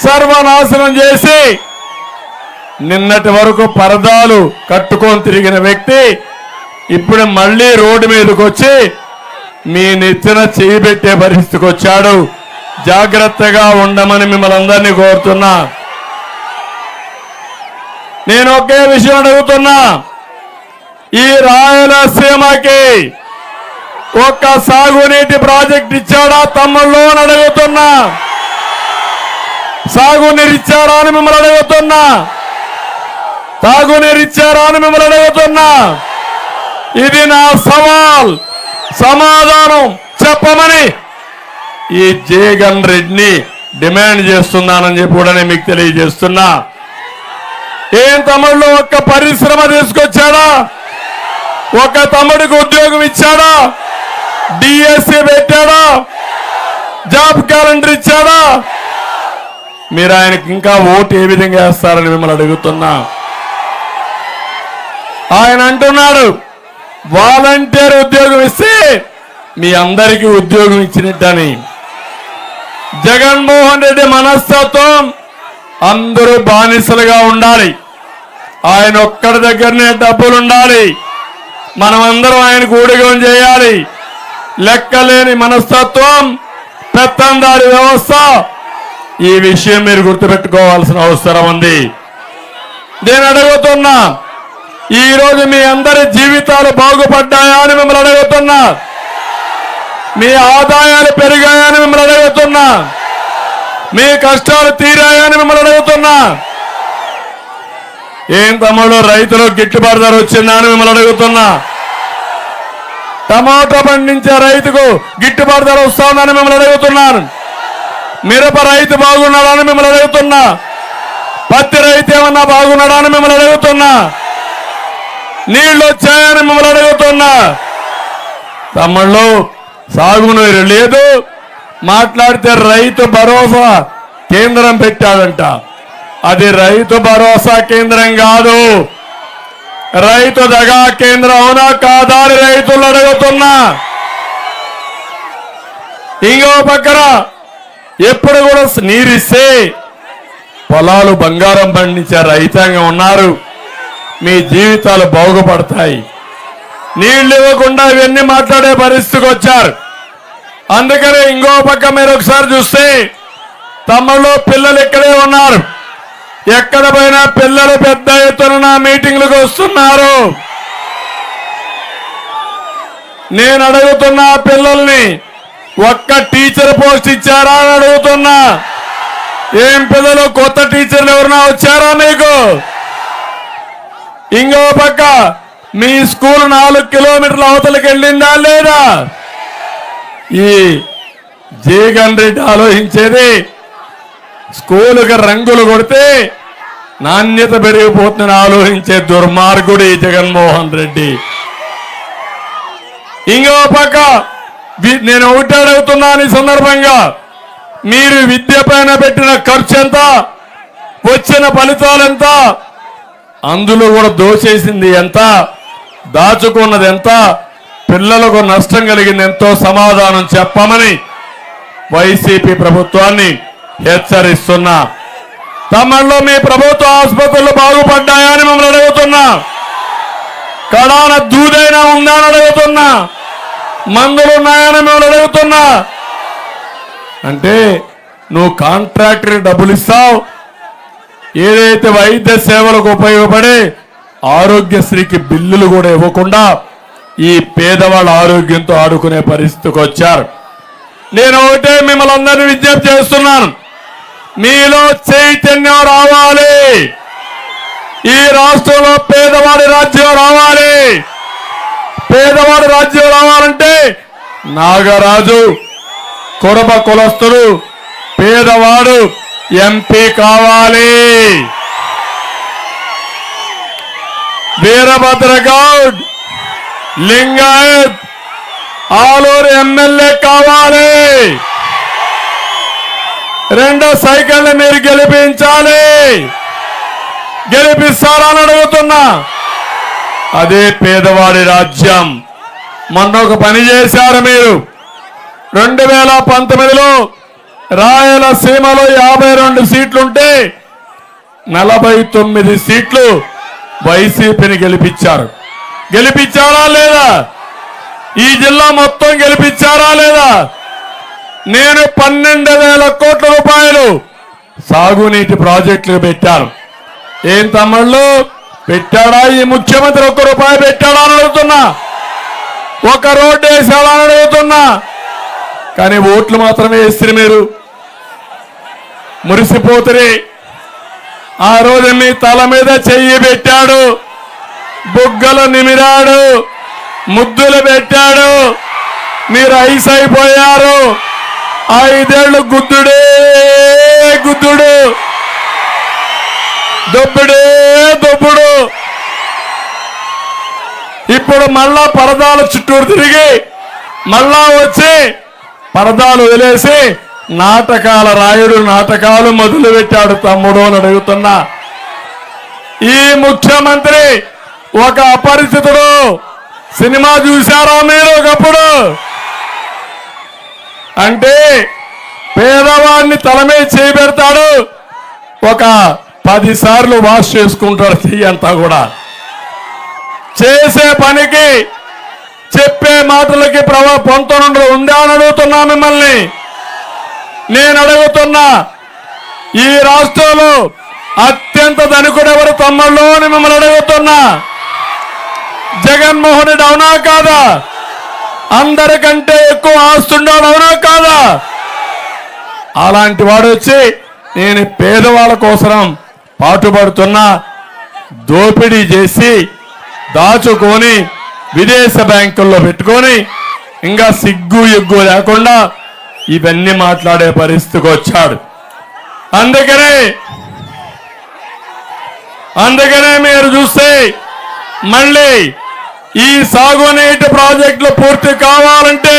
సర్వనాశనం చేసి నిన్నటి వరకు పరదాలు కట్టుకొని తిరిగిన వ్యక్తి ఇప్పుడు మళ్ళీ రోడ్డు మీదకి వచ్చి మీ నెత్తిన చేయి పెట్టే పరిస్థితికి వచ్చాడు. జాగ్రత్తగా ఉండమని మిమ్మల్ని అందరినీ కోరుతున్నా. నేను ఒకే విషయం అడుగుతున్నా, ఈ రాయలసీమకి ఒక్క సాగునీటి ప్రాజెక్ట్ ఇచ్చాడా తమ్ముళ్ళు అని అడుగుతున్నా. సాగునీరు ఇచ్చారా అని మిమ్మల్ని అడుగుతున్నా. తాగునీరు ఇచ్చారా అని మిమ్మల్ని అడుగుతున్నా. ఇది నా సవాల్, సమాధానం చెప్పమని ఈ జగన్ రెడ్డిని డిమాండ్ చేస్తున్నానని చెప్పి కూడా నేను మీకు తెలియజేస్తున్నా. ఏం తమ్ముళ్ళు ఒక్క పరిశ్రమ తీసుకొచ్చాడా? ఒక తమ్ముడికి ఉద్యోగం ఇచ్చాడా? డిఎస్సి పెట్టాడా? జాబ్ క్యాలెండర్ ఇచ్చాడా? మీరు ఆయనకి ఇంకా ఓటు ఏ విధంగా వేస్తారని మిమ్మల్ని అడుగుతున్నా. ఆయన అంటున్నాడు వాలంటీర్ ఉద్యోగం ఇస్తే మీ అందరికీ ఉద్యోగం ఇచ్చినట్టని. జగన్మోహన్ రెడ్డి మనస్తత్వం అందరూ బానిసలుగా ఉండాలి, ఆయన ఒక్కడి దగ్గరనే డబ్బులు ఉండాలి, మనమందరం ఆయనకు ఊడిగం చేయాలి. లెక్కలేని మనస్తత్వం, పెత్తందారి వ్యవస్థ. ఈ విషయం మీరు గుర్తుపెట్టుకోవాల్సిన అవసరం ఉంది. నేను అడుగుతున్నా, ఈరోజు మీ అందరి జీవితాలు బాగుపడ్డాయా అని మిమ్మల్ని అడుగుతున్నా. మీ ఆదాయాలు పెరిగాయని మిమ్మల్ని అడుగుతున్నా. మీ కష్టాలు తీరాయని మిమ్మల్ని అడుగుతున్నా. ఏం తమ్ముడు రైతులకు గిట్టుబాటు ధర వచ్చిందా అని మిమ్మల్ని అడుగుతున్నా. టమాటా పండించే రైతుకు గిట్టుబాటు ధర వస్తుందని మిమ్మల్ని అడుగుతున్నాను. మిరప రైతు బాగున్నాడా అని మిమ్మల్ని అడుగుతున్నా. పత్తి రైతు ఏమన్నా బాగున్నాడా అని మిమ్మల్ని అడుగుతున్నా. నీళ్లు వచ్చాయని మిమ్మల్ని అడుగుతున్నా. తమ్ముళ్ళు సాగునీరు లేదు, మాట్లాడితే రైతు భరోసా కేంద్రం పెట్టాడంట. అది రైతు భరోసా కేంద్రం కాదు, రైతు దగా కేంద్రం. అవునా కాదా అని రైతులు అడుగుతున్నా. ఇంకో పక్కన ఎప్పుడు కూడా నీరిస్తే పొలాలు బంగారం పండించే రైతాంగం ఉన్నారు, మీ జీవితాలు బాగుపడతాయి. నీళ్లు ఇవ్వకుండా ఇవన్నీ మాట్లాడే పరిస్థితికి వచ్చారు. అందుకనే ఇంకో పక్క మీరు ఒకసారి చూస్తే తమ్ముళ్ళు పిల్లలు ఇక్కడే ఉన్నారు. ఎక్కడ పోయినా పిల్లలు పెద్ద ఎత్తున నా మీటింగ్లకు వస్తున్నారు. నేను అడుగుతున్నా పిల్లల్ని, ఒక్క టీచర్ పోస్ట్ ఇచ్చారా అని అడుగుతున్నా. ఏం పిల్లలు కొత్త టీచర్లు ఎవరైనా వచ్చారా మీకు? ఇంకో పక్క మీ స్కూల్ 4 కిలోమీటర్ల అవతలకి వెళ్ళిందా లేదా? ఈ జగన్ రెడ్డి ఆలోచించేది స్కూలుకి రంగులు కొడితే నాణ్యత పెరిగిపోతుందని ఆలోచించే దుర్మార్గుడు ఈ జగన్మోహన్ రెడ్డి. ఇంకో పక్క నేను ఒకటి అడుగుతున్నాను ఈ సందర్భంగా, మీరు విద్య పైన పెట్టిన ఖర్చు ఎంత, వచ్చిన ఫలితాలు ఎంత, అందులో కూడా దోచేసింది ఎంత, దాచుకున్నది ఎంత, పిల్లలకు నష్టం కలిగింది ఎంతో సమాధానం చెప్పమని వైసీపీ ప్రభుత్వాన్ని హెచ్చరిస్తున్నా. తమిళలో మీ ప్రభుత్వ ఆసుపత్రులు బాగుపడ్డాయా అని మమ్మల్ని అడుగుతున్నా. కడాన దూదైనా ఉందా అని అడుగుతున్నా. మందులు ఉన్నాయని మిమ్మల్ని అడుగుతున్నా. అంటే నువ్వు కాంట్రాక్టర్ డబ్బులు ఇస్తావు, ఏదైతే వైద్య సేవలకు ఉపయోగపడే ఆరోగ్యశ్రీకి బిల్లులు కూడా ఇవ్వకుండా ఈ పేదవాళ్ళ ఆరోగ్యంతో ఆడుకునే పరిస్థితికి వచ్చారు. నేను ఒకటే మిమ్మల్ని అందరినీ విజ్ఞప్తి చేస్తున్నాను, మీలో చైతన్యం రావాలి. ఈ రాష్ట్రంలో పేదవాడి రాజ్యం రావాలి. పేదవాడి రాజ్యం రావాలంటే నాగరాజు కురబ కులస్తుడు పేదవాడు ఎంపీ కావాలి. వీరభద్రగౌడ్ లింగాయత్ ఆలూరు ఎమ్మెల్యే కావాలి. 2 సైకిళ్ళు మీరు గెలిపించాలి. గెలిపిస్తారని అడుగుతున్నా. అదే పేదవాడి రాజ్యం. మొన్న ఒక పని చేశారు మీరు. 2019లో రాయలసీమలో 52 సీట్లుంటే 49 సీట్లు వైసీపీని గెలిపించారు. గెలిపించారా లేదా? ఈ జిల్లా మొత్తం గెలిపించారా లేదా? నేను 12,000 కోట్ల రూపాయలు సాగునీటి ప్రాజెక్టులు పెట్టాను. ఏం తమ్ముళ్ళు పెట్టాడా ఈ ముఖ్యమంత్రి? 1 రూపాయి పెట్టాడా అని అడుగుతున్నా, 1 రోడ్డు వేసాడా అని అడుగుతున్నా. కానీ ఓట్లు మాత్రమే వేస్తారు మీరు, మురిసిపోతురి. ఆ రోజు మీ తల మీద చెయ్యి పెట్టాడు, బుగ్గలు నిమిరాడు, ముద్దులు పెట్టాడు, మీరు ఐస్ అయిపోయారు. 5 ఏళ్ళు గుద్దుడే గుద్దుడు, దొబ్బుడే దొబ్బుడు. ఇప్పుడు మళ్ళా పరదాల చుట్టూరు తిరిగి మళ్ళా వచ్చి పరదాలు వదిలేసి నాటకాల రాయుడు నాటకాలు మొదలు పెట్టాడు తమ్ముడు అని అడుగుతున్నా. ఈ ముఖ్యమంత్రి ఒక అపరిచితుడు. సినిమా చూశారా మీరు ఒకప్పుడు? అంటే పేదవాడిని తల మీద చేయి పెడతాడు, ఒక 10 సార్లు వాష్ చేసుకుంటాడు చెయ్యి అంతా కూడా. చేసే పనికి చెప్పే మాటలకి పొంతనుండ ఉందా అని అడుగుతున్నా మిమ్మల్ని. నేను అడుగుతున్నా, ఈ రాష్ట్రంలో అత్యంత ధనికుడు ఎవరు తమ్ముళ్ళు అని మిమ్మల్ని అడుగుతున్నా. జగన్మోహన్ రెడ్డి అవునా కాదా? అందరికంటే ఎక్కువ ఆస్తుండాడు అవునా కాదా? అలాంటి వాడు వచ్చి నేను పేదవాళ్ళ కోసం పాటుపడుతున్నా, దోపిడీ చేసి దాచుకొని విదేశ బ్యాంకుల్లో పెట్టుకొని ఇంకా సిగ్గు ఎగ్గు లేకుండా ఇవన్నీ మాట్లాడే పరిస్థితికి వచ్చాడు. అందుకనే మీరు చూస్తే మళ్ళీ ఈ సాగునీటి ప్రాజెక్టులు పూర్తి కావాలంటే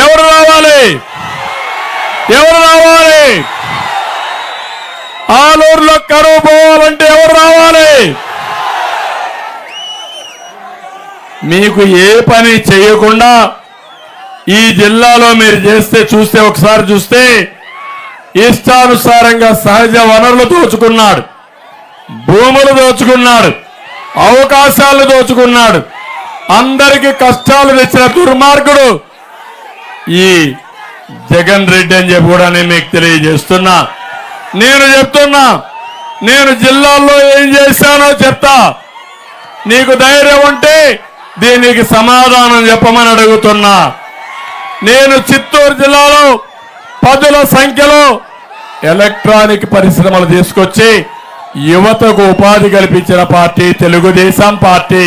ఎవరు రావాలి? ఆలూరులో కరువు పోవాలంటే ఎవరు రావాలి? మీకు ఏ పని చేయకుండా ఈ జిల్లాలో మీరు చూస్తే ఒకసారి చూస్తే ఇష్టానుసారంగా సహజ వనరులు దోచుకున్నాడు, భూములు దోచుకున్నాడు, అవకాశాలు దోచుకున్నాడు, అందరికీ కష్టాలు తెచ్చిన దుర్మార్గుడు ఈ జగన్ రెడ్డి అని చెప్పి కూడా నేను మీకు తెలియజేస్తున్నా. నేను చెప్తున్నా, నేను జిల్లాల్లో ఏం చేశానో చెప్తా. నీకు ధైర్యం ఉంటే దీనికి సమాధానం చెప్పమని అడుగుతున్నా. నేను చిత్తూరు జిల్లాలో 10ల సంఖ్యలో ఎలక్ట్రానిక్ పరిశ్రమలు తీసుకొచ్చి యువతకు ఉపాధి కల్పించిన పార్టీ తెలుగుదేశం పార్టీ.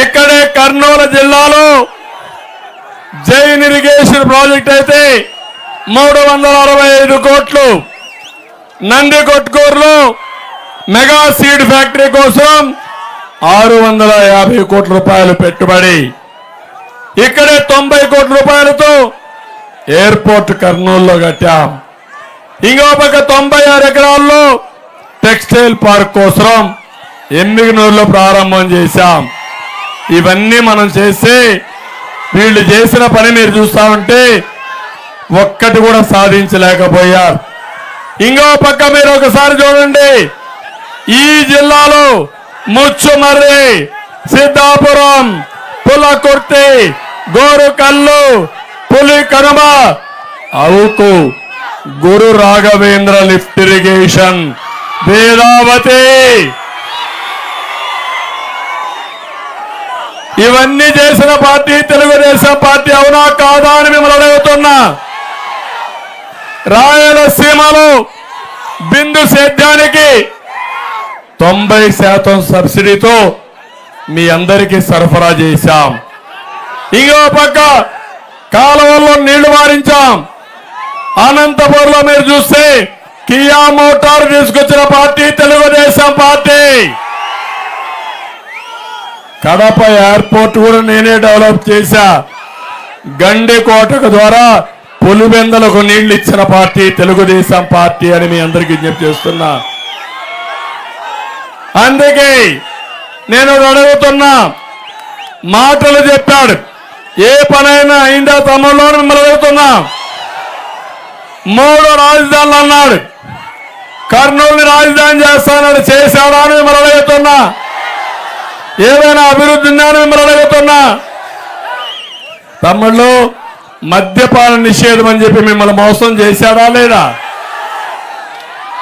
ఇక్కడే కర్నూలు జిల్లాలో జైన్ ఇరిగేషన్ ప్రాజెక్ట్ అయితే 365 కోట్లు, నందికొట్కూరులో మెగా సీడ్ ఫ్యాక్టరీ కోసం 650 కోట్ల రూపాయలు పెట్టుబడి, ఇక్కడే 90 కోట్ల రూపాయలతో ఎయిర్పోర్ట్ కర్నూలులో కట్టాం. ఇంకో పక్క 96 ఎకరాల్లో టెక్స్టైల్ పార్క్ కోసం ఎమ్మిగనూరులో ప్రారంభం చేశాం. ఇవన్నీ మనం చేస్తే వీళ్ళు చేసిన పని మీరు చూస్తా ఉంటే ఒక్కటి కూడా సాధించలేకపోయారు. ఇంకో పక్క మీరు ఒకసారి చూడండి, ఈ జిల్లాలో ముచ్చుమర్రి, సిద్ధాపురం, పులకుర్తి, గోరుకల్లు, పులి కనుమ, అవుకు, గురు రాఘవేంద్ర లిఫ్ట్ ఇరిగేషన్, వేదావతి, ఇవన్నీ చేసిన పార్టీ తెలుగుదేశం పార్టీ అవునా కాదా అని మిమ్మల్ని అడుగుతున్నా. రాయలసీమలో బిందు సేద్యానికి 90% సబ్సిడీతో మీ అందరికీ సరఫరా చేశాం. ఇంకో పక్క కాలువల్లో నీళ్లు మారించాం. అనంతపురంలో మీరు చూస్తే కియా మోటార్ తీసుకొచ్చిన party Telugu Desam party. Kadapa airport కూడా నేనే డెవలప్ చేశా. గండికోటకు ద్వారా పులివెందలకు నీళ్లు ఇచ్చిన పార్టీ తెలుగుదేశం పార్టీ అని మీ అందరికీ విజ్ఞప్తి చేస్తున్నా. అందుకే నేను అడుగుతున్నా, మాటలు చెప్పాడు, ఏ పనైనా అయిందా తమ్ముళ్ళు మిమ్మల్ని అడుగుతున్నా. 3 రాజధానులు అన్నాడు, కర్నూలుని రాజధాని చేస్తానని చేశాడా అని మిమ్మల్ని అడుగుతున్నా. ఏదైనా అభివృద్ధి ఉందా అని మిమ్మల్ని అడుగుతున్నా. తమ్ముళ్ళు, మద్యపాన నిషేధం అని చెప్పి మిమ్మల్ని మోసం చేశాడా లేదా?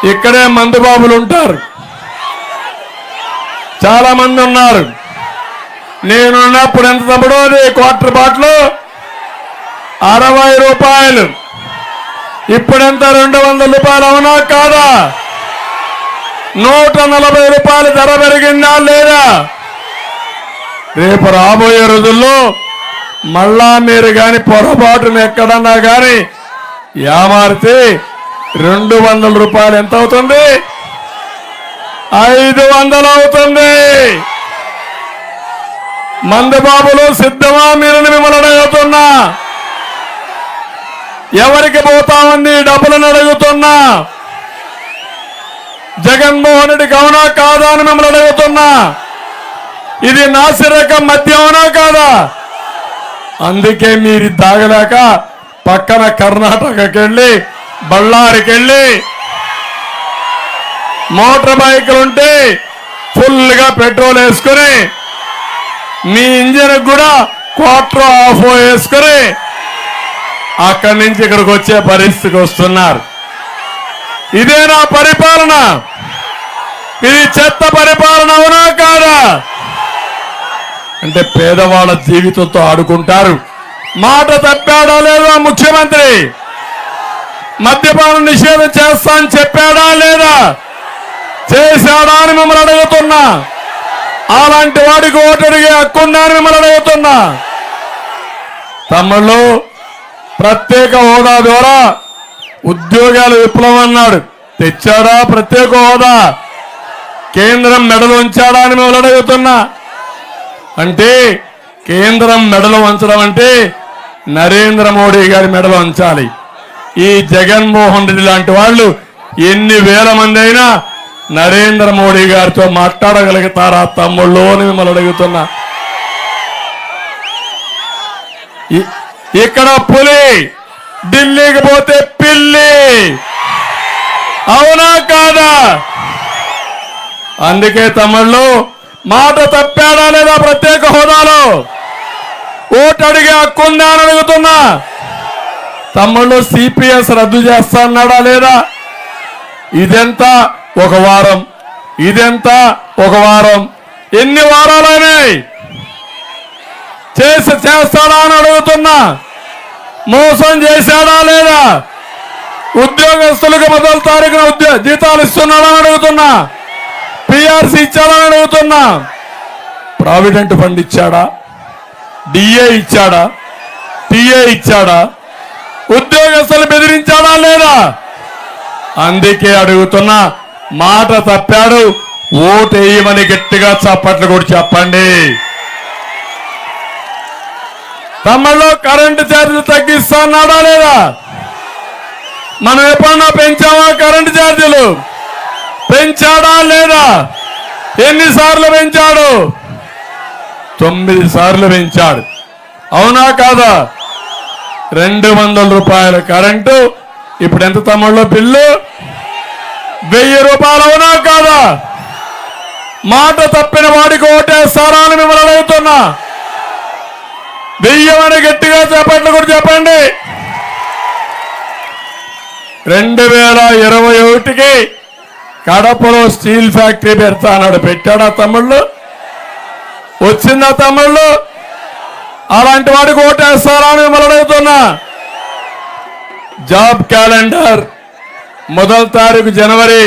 ఇక్కడే మందుబాబులు ఉంటారు, చాలా మంది ఉన్నారు. నేనున్నప్పుడు ఎంత తమ్ముడు అది క్వార్టర్ బాటిల్ 60 రూపాయలు, ఇప్పుడెంత 200 రూపాయలు, అవునా కాదా? 140 రూపాయలు ధర పెరిగిందా లేదా? రేపు రాబోయే రోజుల్లో మళ్ళా మీరు కానీ పొరపాటును ఎక్కడన్నా కానీ యామారితే 200 రూపాయలు ఎంత అవుతుంది? 500 అవుతుంది. మందుబాబులు సిద్ధమా? మీరు మిమ్మల్ని అడుగుతున్నా. ఎవరికి పోతామని డబ్బులను అడుగుతున్నా. జగన్మోహన్ రెడ్డికి అవునా కాదా అని మిమ్మల్ని అడుగుతున్నా. ఇది నాసిరకం మద్యం అవునా కాదా? అందుకే మీరు తాగలేక పక్కన కర్ణాటకకి వెళ్ళి బళ్ళారికి వెళ్ళి మోటార్ బైకులుంటే ఫుల్గా పెట్రోల్ వేసుకుని మీ ఇంజిన్ కూడా క్వార్టర్ ఆఫ్ వేసుకుని అక్కడి నుంచి ఇక్కడికి వచ్చే పరిస్థితికి వస్తున్నారు. ఇదేనా పరిపాలన? ఇది చెత్త పరిపాలన అవునా కాదా? అంటే పేదవాళ్ళ జీవితంతో ఆడుకుంటారు. మాట తప్పాడా లేదా ముఖ్యమంత్రి? మద్యపాన నిషేధం చేస్తా అని చెప్పాడా లేదా? చేశాడా అని మిమ్మల్ని అడుగుతున్నా. అలాంటి వాడికి ఓటు అడిగే హక్కుందా అని మిమ్మల్ని అడుగుతున్నా. తమ్ముళ్ళు, ప్రత్యేక హోదా ద్వారా ఉద్యోగాల విప్లవం అన్నాడు, తెచ్చాడా? ప్రత్యేక హోదా కేంద్రం మెడలు ఉంచాడా అని మిమ్మల్ని అడుగుతున్నా. అంటే కేంద్రం మెడలు వంచడం అంటే నరేంద్ర మోడీ గారి మెడలు వంచాలి. ఈ జగన్మోహన్ రెడ్డి లాంటి వాళ్ళు ఎన్ని వేల మంది అయినా నరేంద్ర మోడీ గారితో మాట్లాడగలుగుతారా తమ్ముళ్ళు అని మిమ్మల్ని అడుగుతున్నా. ఇక్కడ పులి, ఢిల్లీకి పోతే పిల్లి, అవునా కాదా? అందుకే తమ్ముళ్ళు, మాట తప్పాడా లేదా? ప్రత్యేక హోదాలో ఓటు అడిగే హక్కు ఉందా అని అడుగుతున్నా. తమ్ముళ్ళు, సిపిఎస్ రద్దు చేస్తా అన్నాడా లేదా? ఇదెంత? ఒక వారం. ఇదెంత? ఒక వారం. ఎన్ని వారాలైనాయి? చేస్తాడా అని అడుగుతున్నా. మోసం చేశాడా లేదా? ఉద్యోగస్తులకు మొదటి తారీఖున జీతాలు ఇస్తున్నాడా అని అడుగుతున్నా. పిఆర్సీ ఇచ్చాడని అడుగుతున్నా. ప్రావిడెంట్ ఫండ్ ఇచ్చాడా? డిఏ ఇచ్చాడా? టిఏ ఇచ్చాడా? ఉద్యోగస్తులు బెదిరించాడా లేదా? అందుకే అడుగుతున్నా. మాట తప్పాడు, ఓటు వేయమని గట్టిగా చప్పట్లు కూడా చెప్పండి. తమలో కరెంటు ఛార్జీలు తగ్గిస్తాడా లేదా? మనం ఎప్పుడన్నా పెంచామా కరెంటు ఛార్జీలు? పెంచాడా లేదా? ఎన్నిసార్లు పెంచాడు? 9 సార్లు పెంచాడు, అవునా కాదా? 200 రూపాయల కరెంటు ఇప్పుడు ఎంత తమ్ముళ్ళు బిల్లు? 1000 రూపాయలు, అవునా కాదా? మాట తప్పిన వాడికి ఓటేస్తారా అని మిమ్మల్ని అడుగుతున్నా. వెయ్యమని గట్టిగా చెప్పండి కూడా చెప్పండి. 2021కి కడపలో స్టీల్ ఫ్యాక్టరీ పెడతా అన్నాడు, పెట్టాడా తమ్ముళ్ళు? వచ్చిందా తమ్ముళ్ళు? అలాంటి వాడికి ఓటేస్తారా అని మిమ్మల్ని అడుగుతున్నా. జాబ్ క్యాలెండర్ 1వ తారీఖు జనవరి,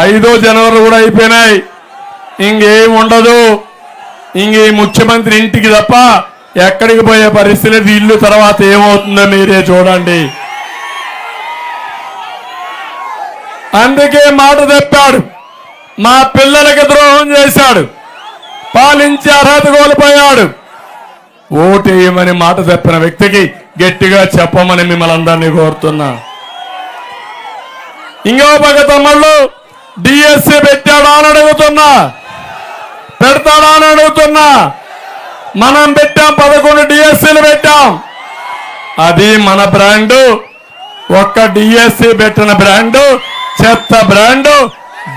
5వ జనవరి కూడా అయిపోయినాయి. ఇంకేం ఉండదు. ఇంక ఈ ముఖ్యమంత్రి ఇంటికి తప్ప ఎక్కడికి పోయే పరిస్థితి లేదు. ఇల్లు తర్వాత ఏమవుతుందో మీరే చూడండి. అందుకే మాట తప్పాడు. మా పిల్లలకి ద్రోహం చేశాడు, పాలించే అర్హత కోల్పోయాడు. ఓటేయమని మాట తప్పిన వ్యక్తికి గట్టిగా చెప్పమని మిమ్మల్ని అందరినీ కోరుతున్నా. ఇంకో పక్క తమ్ముళ్ళు, డిఎస్సి పెట్టాడా అని అడుగుతున్నా. పెడతాడా అని అడుగుతున్నా. మనం పెట్టాం, 11 డిఎస్సీలు పెట్టాం. అది మన బ్రాండు. ఒక్క డిఎస్సి పెట్టిన బ్రాండు చెత్త బ్రాండు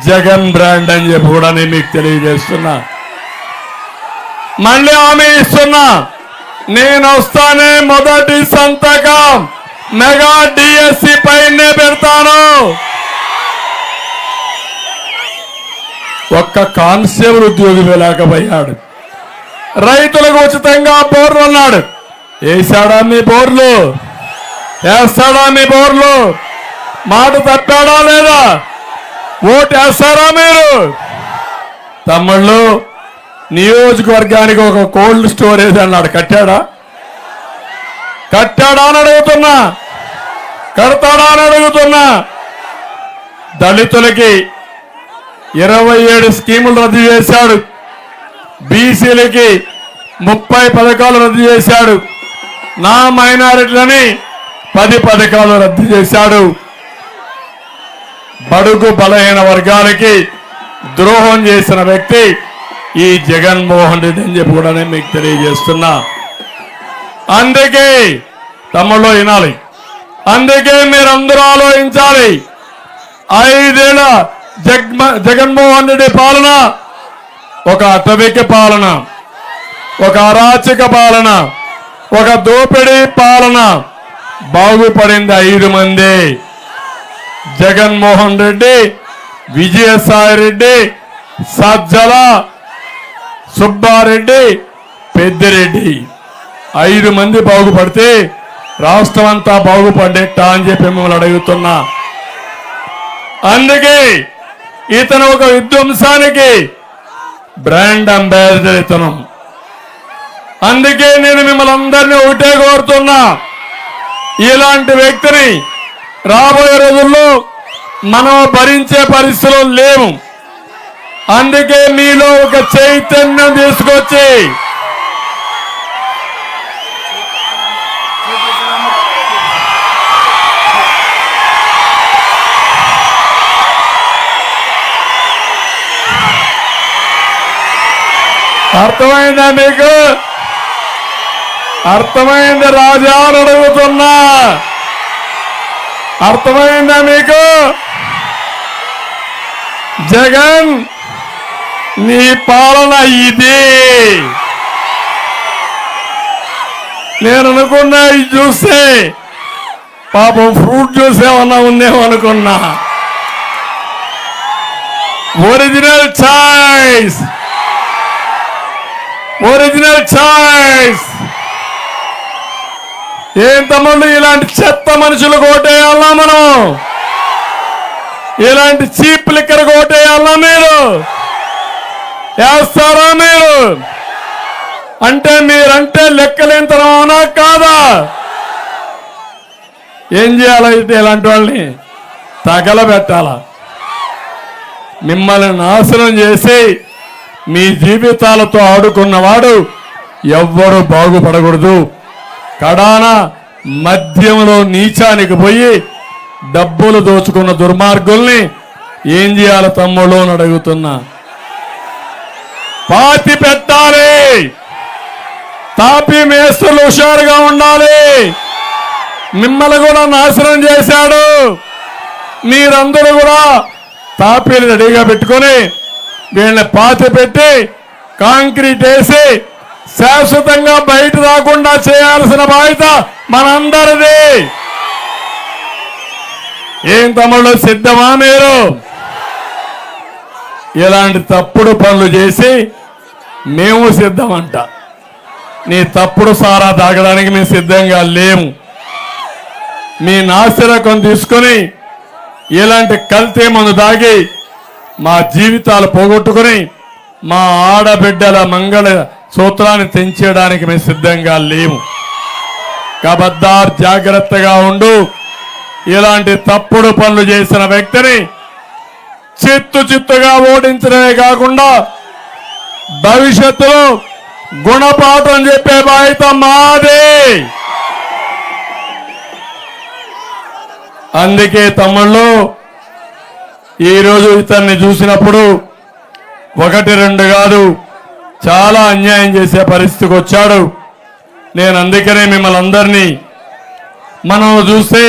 జగన్ బ్రాండ్ అని చెప్పి కూడా నేను మీకు తెలియజేస్తున్నా. మళ్ళీ హామీ ఇస్తున్నా, నేను వస్తానే మొదటి సంతకం మెగా డిఎస్సి పైనే పెడతాను. ఒక్క కానిస్టేబుల్ ఉద్యోగి లేకపోయాడు. రైతులకు ఉచితంగా బోర్లు అన్నాడు. వేసాడా మీ బోర్లు? వేస్తాడా మీ బోర్లు? మాట తప్పాడా లేదా? ఓటు వేస్తారా మీరు? తమ్ముళ్ళు, నియోజకవర్గానికి ఒక కోల్డ్ స్టోరేజ్ అన్నాడు, కట్టాడా? కట్టాడా అని అడుగుతున్నా, కడతాడా అని అడుగుతున్నా. దళితులకి 27 స్కీములు రద్దు చేశాడు. బీసీలకి 30 పథకాలు రద్దు చేశాడు. నా మైనారిటీలని 10 పథకాలు రద్దు చేశాడు. బడుగు బలహీన వర్గాలకి ద్రోహం చేసిన వ్యక్తి ఈ జగన్మోహన్ రెడ్డి అని చెప్పి కూడా నేను మీకు తెలియజేస్తున్నా. అందుకే తమ్ముళ్ళు వినాలి, అందుకే మీరందరూ ఆలోచించాలి. 5 ఏళ్ల జగన్మోహన్ రెడ్డి పాలన ఒక అటవిక పాలన, ఒక అరాచక పాలన, ఒక దోపిడీ పాలన. బాగుపడింది 5 మంది: జగన్మోహన్ రెడ్డి, విజయసాయి రెడ్డి, సజ్జల, సుబ్బారెడ్డి, పెద్దిరెడ్డి. 5 మంది బాగుపడితే రాష్ట్రం అంతా బాగుపడేట అని చెప్పి మిమ్మల్ని అడుగుతున్నా. అందుకే ఇతను ఒక విధ్వంసానికి బ్రాండ్ అంబాసిడర్ ఇతను. అందుకే నేను మిమ్మల్ని అందరినీ ఒకటే కోరుతున్నా, ఇలాంటి వ్యక్తిని రాబోయే రోజుల్లో మనం భరించే పరిస్థితులు లేవు. అందుకే మీలో ఒక చైతన్యం తీసుకొచ్చి అర్థమైందా మీకు? అర్థమైంది రాజా అని అడుగుతున్నా. అర్థమైందా మీకు? జగన్, నీ పాలన ఇది. నేను అనుకున్నా ఇది చూస్తే పాపం ఫ్రూట్ జ్యూస్ ఏమన్నా ఉందేమో అనుకున్నా. Original choice, original choice. ఏం తమ్ముళ్ళు, ఇలాంటి చెత్త మనుషులు కోటేయాలా మనం? ఇలాంటి చీప్ లిక్కర్ కోటేయాలా మీరు? వేస్తారా మీరు? అంటే మీరంటే లెక్కలేంతనమా కాదా? ఏం చేయాలైతే ఇలాంటి వాళ్ళని తగలబెట్టాలా? మిమ్మల్ని నాశనం చేసి మీ జీవితాలతో ఆడుకున్నవాడు ఎవ్వరూ బాగుపడకూడదు. కడాన మద్యంలో నీచానికి పోయి డబ్బులు దోచుకున్న దుర్మార్గుల్ని ఏం చేయాలి తమ్ముళ్ళు అని అడుగుతున్నా. పాతి పెట్టాలి. తాపీ మేస్తులు హుషారుగా ఉండాలి. మిమ్మల్ని కూడా నాశనం చేశాడు. మీరందరూ కూడా తాపీలు రెడీగా పెట్టుకొని వీళ్ళని పాతి పెట్టి కాంక్రీట్ వేసి శాశ్వతంగా బయట రాకుండా చేయాల్సిన బాధ్యత మనందరిది. ఏం తమ్ముళ్ళు, సిద్ధమా మీరు? ఇలాంటి తప్పుడు పనులు చేసి మేము సిద్ధమంట. నీ తప్పుడు సారా తాగడానికి మేము సిద్ధంగా లేము. మీ నాసిరకం తీసుకొని ఇలాంటి కల్తీ మందు తాగి మా జీవితాలు పోగొట్టుకుని మా ఆడబిడ్డల మంగళ సూత్రాన్ని తెంచేయడానికి మేము సిద్ధంగా లేము. కబద్దార్, జాగ్రత్తగా ఉండు. ఇలాంటి తప్పుడు పనులు చేసిన వ్యక్తిని చిత్తుగా ఓడించడమే కాకుండా భవిష్యత్తులో గుణపాఠం చెప్పే బాధ్యత మాదే. అందుకే తమ్ముళ్ళు, ఈరోజు ఇతన్ని చూసినప్పుడు 1-2 కాదు, చాలా అన్యాయం చేసే పరిస్థితికి వచ్చాడు. నేను అందుకనే మిమ్మల్ని అందరినీ, మనం చూస్తే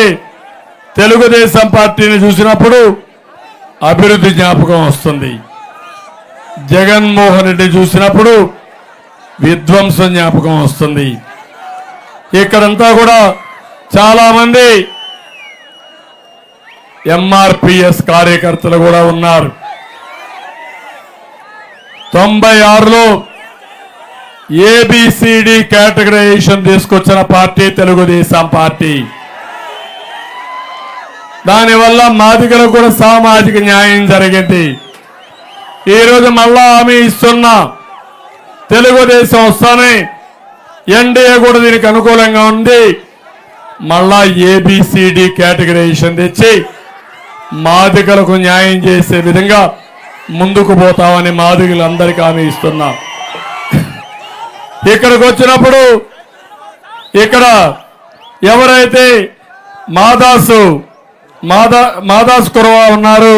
తెలుగుదేశం పార్టీని చూసినప్పుడు అభివృద్ధి జ్ఞాపకం వస్తుంది. జగన్మోహన్ రెడ్డి చూసినప్పుడు విధ్వంసం జ్ఞాపకం వస్తుంది. ఇక్కడంతా కూడా చాలా మంది ఎంఆర్పిఎస్ కార్యకర్తలు కూడా ఉన్నారు. 96లో ఏబిసిడి కేటగరైజేషన్ తీసుకొచ్చిన పార్టీ తెలుగుదేశం పార్టీ. దానివల్ల మాదిగలకు కూడా సామాజిక న్యాయం జరిగింది. ఈరోజు మళ్ళా హామీ ఇస్తున్నా, తెలుగుదేశం వస్తానే ఎన్డీఏ కూడా దీనికి అనుకూలంగా ఉంది. మళ్ళా ఏబిసిడి కేటగరైజేషన్ తెచ్చి మాదిగలకు న్యాయం చేసే విధంగా ముందుకు పోతామని మాదిగలందరికీ హామీ ఇస్తున్నా. ఇక్కడికి వచ్చినప్పుడు ఇక్కడ ఎవరైతే మాదాసు కురవా ఉన్నారు,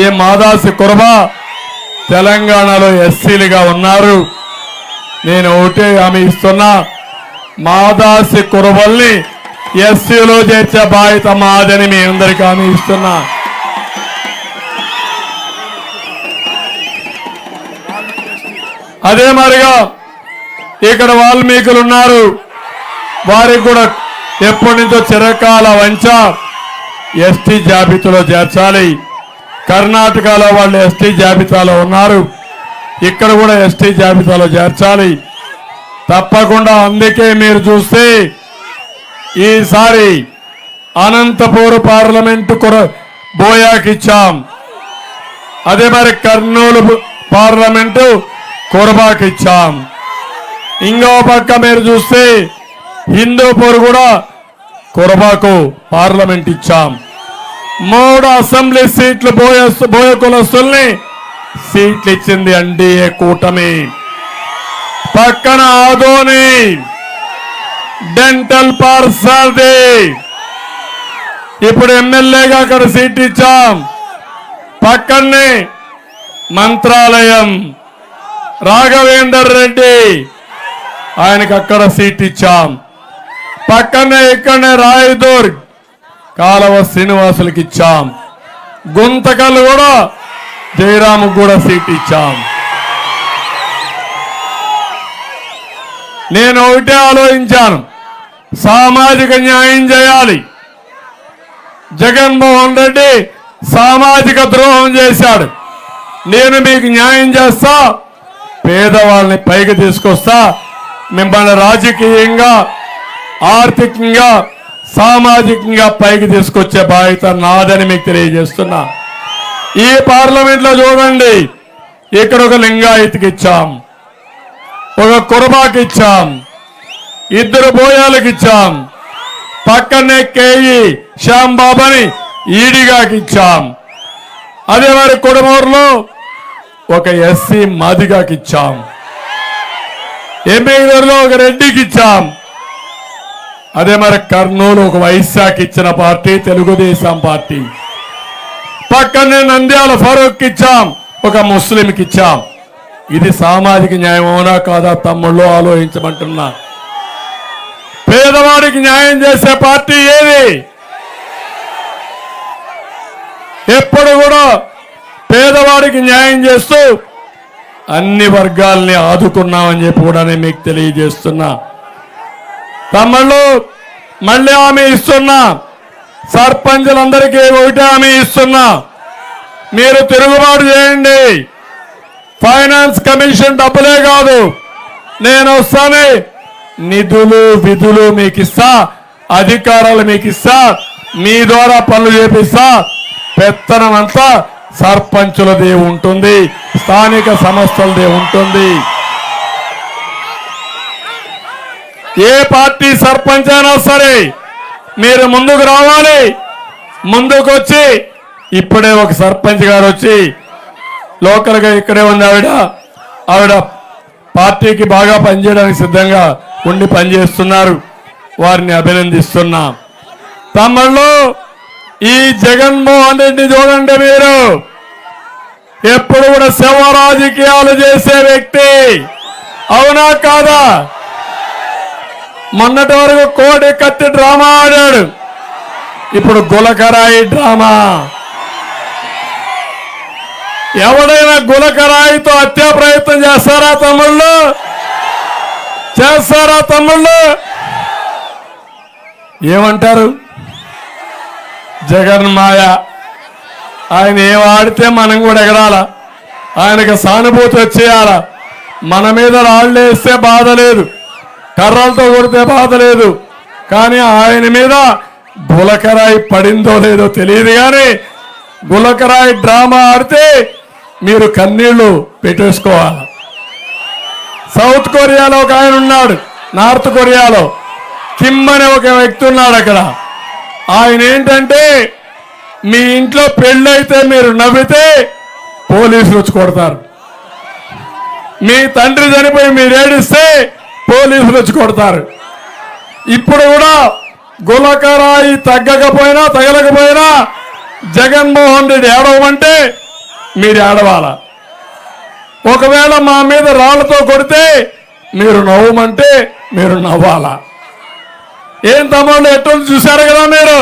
ఈ మాదాసు కురవా తెలంగాణలో ఎస్సీలుగా ఉన్నారు. నేను ఒకటే హామీ ఇస్తున్నా, మాదాసు కురవల్ని ఎస్సీలో చేర్చే బాధ్యత మాదని మీ అందరికీ హామీ ఇస్తున్నా. అదే మరిగా ఇక్కడ వాల్మీకులు ఉన్నారు, వారికి కూడా ఎప్పటి నుంచో చిరకాల వంచ ఎస్టీ జాబితాలో చేర్చాలి. కర్ణాటకలో వాళ్ళు ఎస్టీ జాబితాలో ఉన్నారు, ఇక్కడ కూడా ఎస్టీ జాబితాలో చేర్చాలి తప్పకుండా. అందుకే మీరు చూస్తే ఈసారి అనంతపూర్ పార్లమెంటు బోయాకిచ్చాం, అదే మరి కర్నూలు పార్లమెంటు కురబాకిచ్చాం. ఇంకో పక్క మీరు చూస్తే హిందూపూర్ కూడా కురబాకు పార్లమెంట్ ఇచ్చాం. 3 అసెంబ్లీ సీట్లు బోయ కులస్తుల్ని సీట్లు ఇచ్చింది ఎన్డీఏ కూటమి. పక్కన ఆదోని డెంటల్ పార్సాది ఇప్పుడు ఎమ్మెల్యేగా అక్కడ సీట్ ఇచ్చాం. పక్కనే మంత్రాలయం రాఘవేందర్ రెడ్డి ఆయనకు అక్కడ సీట్ ఇచ్చాం. పక్కనే ఇక్కడనే రాయదుర్గ్ కాలవ శ్రీనివాసులకి ఇచ్చాం. గుంతకల్ కూడా జయరాముకు కూడా సీట్ ఇచ్చాం. నేను ఒకటే ఆలోచించాను, సామాజిక న్యాయం చేయాలి. జగన్మోహన్ రెడ్డి సామాజిక ద్రోహం చేశాడు. నేను మీకు న్యాయం చేస్తా, పేదవాళ్ళని పైకి తీసుకొస్తా, మిమ్మల్ని రాజకీయంగా ఆర్థికంగా సామాజికంగా పైకి తీసుకొచ్చే బాధ్యత నాదని మీకు తెలియజేస్తున్నా. ఈ పార్లమెంట్లో చూడండి, ఇక్కడ ఒక లింగాయత్కి ఇచ్చాం, ఒక కురబాకి ఇచ్చాం, 2 బోయాలకు ఇచ్చాం. పక్కనే కేఈ శ్యాంబాబని ఈడిగాకి ఇచ్చాం. అదే మరి కొడమూరులో ఒక ఎస్సీ మాదిగాకి ఇచ్చాం. ఎంపీలో ఒక రెడ్డికి ఇచ్చాం. అదే మరి కర్నూలు ఒక వైశ్యాకి ఇచ్చిన పార్టీ తెలుగుదేశం పార్టీ. పక్కనే నంద్యాల ఫరూక్ ఇచ్చాం, ఒక ముస్లింకి ఇచ్చాం. ఇది సామాజిక న్యాయం అవునా కాదా తమ్ముళ్ళు ఆలోచించమంటున్నా. పేదవాడికి న్యాయం చేసే పార్టీ ఏది? ఎప్పుడు కూడా పేదవాడికి న్యాయం చేస్తూ అన్ని వర్గాల్ని ఆదుకున్నామని చెప్పి కూడా నేను మీకు తెలియజేస్తున్నా. తమ్ముళ్ళు మళ్ళీ హామీ ఇస్తున్నా, సర్పంచులందరికీ ఒకటే హామీ ఇస్తున్నా, మీరు తిరుగుబాటు చేయండి. ఫైనాన్స్ కమిషన్ డబ్బులే కాదు, నేను వస్తానే నిధులు విధులు మీకు ఇస్తా, అధికారాలు మీకు ఇస్తా, మీ ద్వారా పనులు చేపిస్తా. పెత్తనం అంతా సర్పంచులదే ఉంటుంది, స్థానిక సంస్థలదే ఉంటుంది. ఏ పార్టీ సర్పంచ్ అయినా సరే మీరు ముందుకు రావాలి. ముందుకు వచ్చి ఇప్పుడే ఒక సర్పంచ్ గారు వచ్చి లోకల్గా ఇక్కడే ఉంది ఆవిడ పార్టీకి బాగా పనిచేయడానికి సిద్ధంగా ఉండి పనిచేస్తున్నారు. వారిని అభినందిస్తున్నా. తమ్ముళ్ళు ఈ జగన్మోహన్ రెడ్డి చూడండి, మీరు ఎప్పుడు కూడా శవ రాజకీయాలు చేసే వ్యక్తి, అవునా కాదా? మొన్నటి వరకు కోడి కత్తి డ్రామా ఆడాడు, ఇప్పుడు గులకరాయి డ్రామా. ఎవడైనా గులకరాయితో హత్యా ప్రయత్నం చేస్తారా తమ్ముళ్ళు? చేస్తారా తమ్ముళ్ళు? ఏమంటారు? జగన్ మాయ, ఆయన ఏం ఆడితే మనం కూడా ఎగరాల. ఆయనకు సానుభూతి వచ్చేయాల. మన మీద రాళ్ళేస్తే బాధ లేదు, కర్రలతో కొడితే బాధ లేదు, కానీ ఆయన మీద గులకరాయి పడిందో లేదో తెలియదు. కానీ గులకరాయి డ్రామా ఆడితే మీరు కన్నీళ్లు పెట్టేసుకోవాలి. సౌత్ కొరియాలో ఒక ఆయన ఉన్నాడు, నార్త్ కొరియాలో కిమ్ అనే ఒక వ్యక్తి ఉన్నాడు అక్కడ. ఆయన ఏంటంటే మీ ఇంట్లో పెళ్ళైతే మీరు నవ్వితే పోలీసులు వచ్చి కొడతారు, మీ తండ్రి చనిపోయి మీరు ఏడిస్తే పోలీసులు వచ్చి కొడతారు. ఇప్పుడు కూడా గులకరాయి తగ్గకపోయినా తగలకపోయినా జగన్మోహన్ రెడ్డి ఏడవమంటే మీరు ఏడవాల. ఒకవేళ మా మీద రాళ్లతో కొడితే మీరు నవ్వమంటే మీరు నవ్వాలా. ఏం తమ్ముళ్ళు ఎట్టు చూశారు కదా మీరు.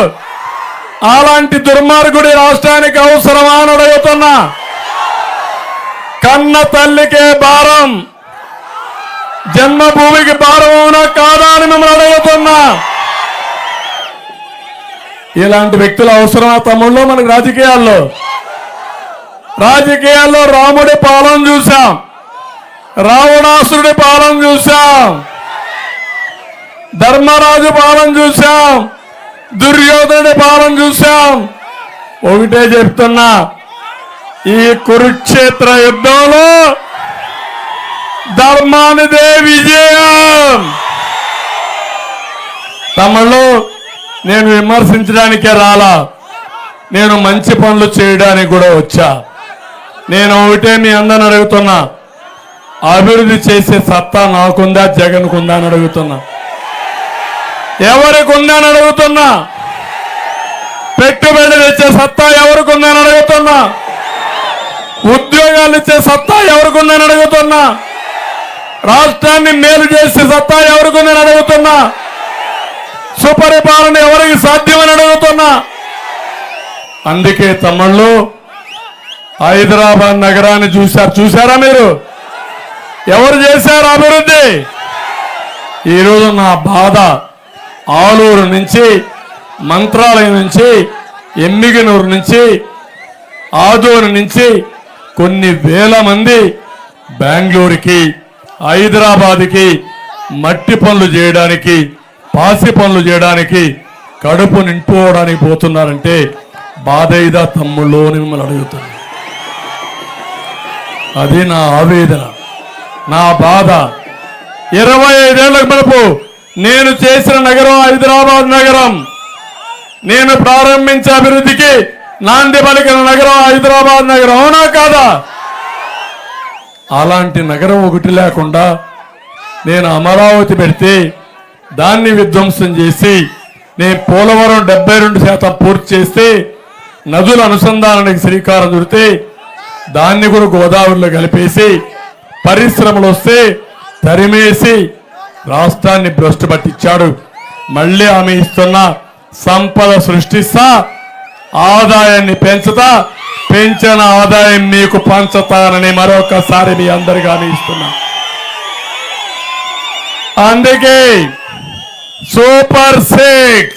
అలాంటి దుర్మార్గుడి రాష్ట్రానికి అవసరమా అని అడుగుతున్నా. కన్న తల్లికే భారం, జన్మభూమికి భారం అవునా కాదా అని మిమ్మల్ని అడుగుతున్నా. ఇలాంటి వ్యక్తులు అవసరమా తమ్ముళ్ళు మనకు రాజకీయాల్లో? రాజకీయాల్లో రాముడి పాలన చూశాం, రావణాసురుడి పాలన చూశాం, ధర్మరాజు పాలన చూశాం, దుర్యోధనుడి పాలన చూశాం. ఒకటే చెప్తున్నా, ఈ కురుక్షేత్ర యుద్ధంలో ధర్మానిదే విజయం. తమలో నేను విమర్శించడానికే రాలా, నేను మంచి పనులు చేయడానికి కూడా వచ్చా. నేను ఒకటే మీ అందరిని అడుగుతున్నా, అభివృద్ధి చేసే సత్తా నాకుందా జగన్కుందా అని అడుగుతున్నా. ఎవరికి ఉందని అడుగుతున్నా. పెట్టుబడి తెచ్చే సత్తా ఎవరికి ఉందని అడుగుతున్నా. ఉద్యోగాలు ఇచ్చే సత్తా ఎవరికి ఉందని అడుగుతున్నా. రాష్ట్రాన్ని మేలు చేసే సత్తా ఎవరికి ఉందని అడుగుతున్నా. సుపరిపాలన ఎవరికి సాధ్యమని అడుగుతున్నా. అందుకే తమ్ముళ్ళు హైదరాబాద్ నగరాన్ని చూశారా మీరు? ఎవరు చేశారు అభివృద్ధి? ఈరోజు నా బాధ ఆలూరు నుంచి, మంత్రాలయం నుంచి, ఎమ్మిగనూరు నుంచి, ఆదోని నుంచి కొన్ని వేల మంది బెంగళూరుకి, హైదరాబాద్కి మట్టి పనులు చేయడానికి, పాసి పనులు చేయడానికి, కడుపు నింపుకోవడానికి పోతున్నారంటే బాధ ఇదా తమ్ముళ్ళు అని మిమ్మల్ని అడుగుతున్నా. అది నా ఆవేదన, నా బాధ. 25 ఏళ్లకు మనపు నేను చేసిన నగరం హైదరాబాద్ నగరం. నేను ప్రారంభించే అభివృద్ధికి నాంది పలికిన నగరం హైదరాబాద్ నగరం, అవునా కాదా? అలాంటి నగరం ఒకటి లేకుండా నేను అమరావతి పెడితే దాన్ని విధ్వంసం చేసి, నేను పోలవరం 72% పూర్తి చేస్తే, నదుల అనుసంధానానికి శ్రీకారం చుడితే దాన్ని కూడా గోదావరిలో కలిపేసి పరిశ్రమలు వస్తే తరిమేసి రాష్ట్రాన్ని భ్రష్టు పట్టించాడు. మళ్ళీ ఆమె ఇస్తున్న సంపద సృష్టిస్తా, ఆదాయాన్ని పెంచుతా, పెంచిన ఆదాయం మీకు పంచుతానని మరొకసారి మీ అందరికీ హామీ ఇస్తున్నా. అందుకే సూపర్ 6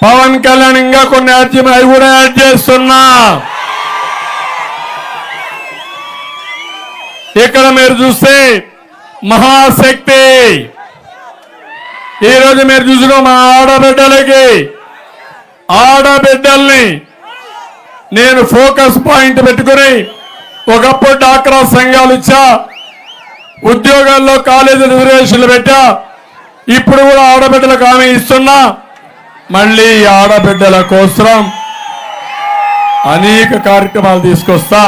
పవన్ కళ్యాణ్ ఇంకా కొన్ని అర్జీలు అవి కూడా యాడ్ చేస్తున్నా. ఇక్కడ మీరు చూస్తే మహాశక్తి, ఈరోజు మీరు చూసిన మా ఆడబిడ్డల్ని నేను ఫోకస్ పాయింట్ పెట్టుకుని, ఒకప్పుడు డాక్రా సంఘాలు ఇచ్చా, ఉద్యోగాల్లో కాలేజీ రిజర్వేషన్లు పెట్టా, ఇప్పుడు కూడా ఆడబిడ్డలకు హామీ ఇస్తున్నా. మళ్ళీ ఆడబిడ్డల కోసం అనేక కార్యక్రమాలు తీసుకొస్తా.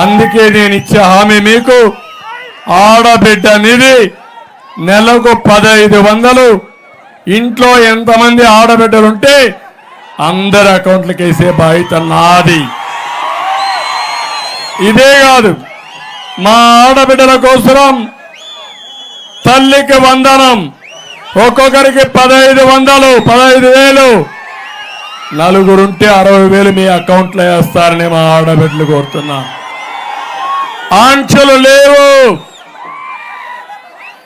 అందుకే నేను ఇచ్చే హామీ మీకు ఆడబిడ్డ నిధి నెలకు 1500. ఇంట్లో ఎంతమంది ఆడబిడ్డలుంటే అందరి అకౌంట్లకు వేసే బాధ్యత నాది. ఇదే కాదు, మా ఆడబిడ్డల కోసం తల్లికి వందనం, ఒక్కొక్కరికి 1500, 15,000, నలుగురుంటే 60,000 మీ అకౌంట్లో వేస్తారని మా ఆడబిడ్డలు కోరుతున్నా. ఆంక్షలు లేవు.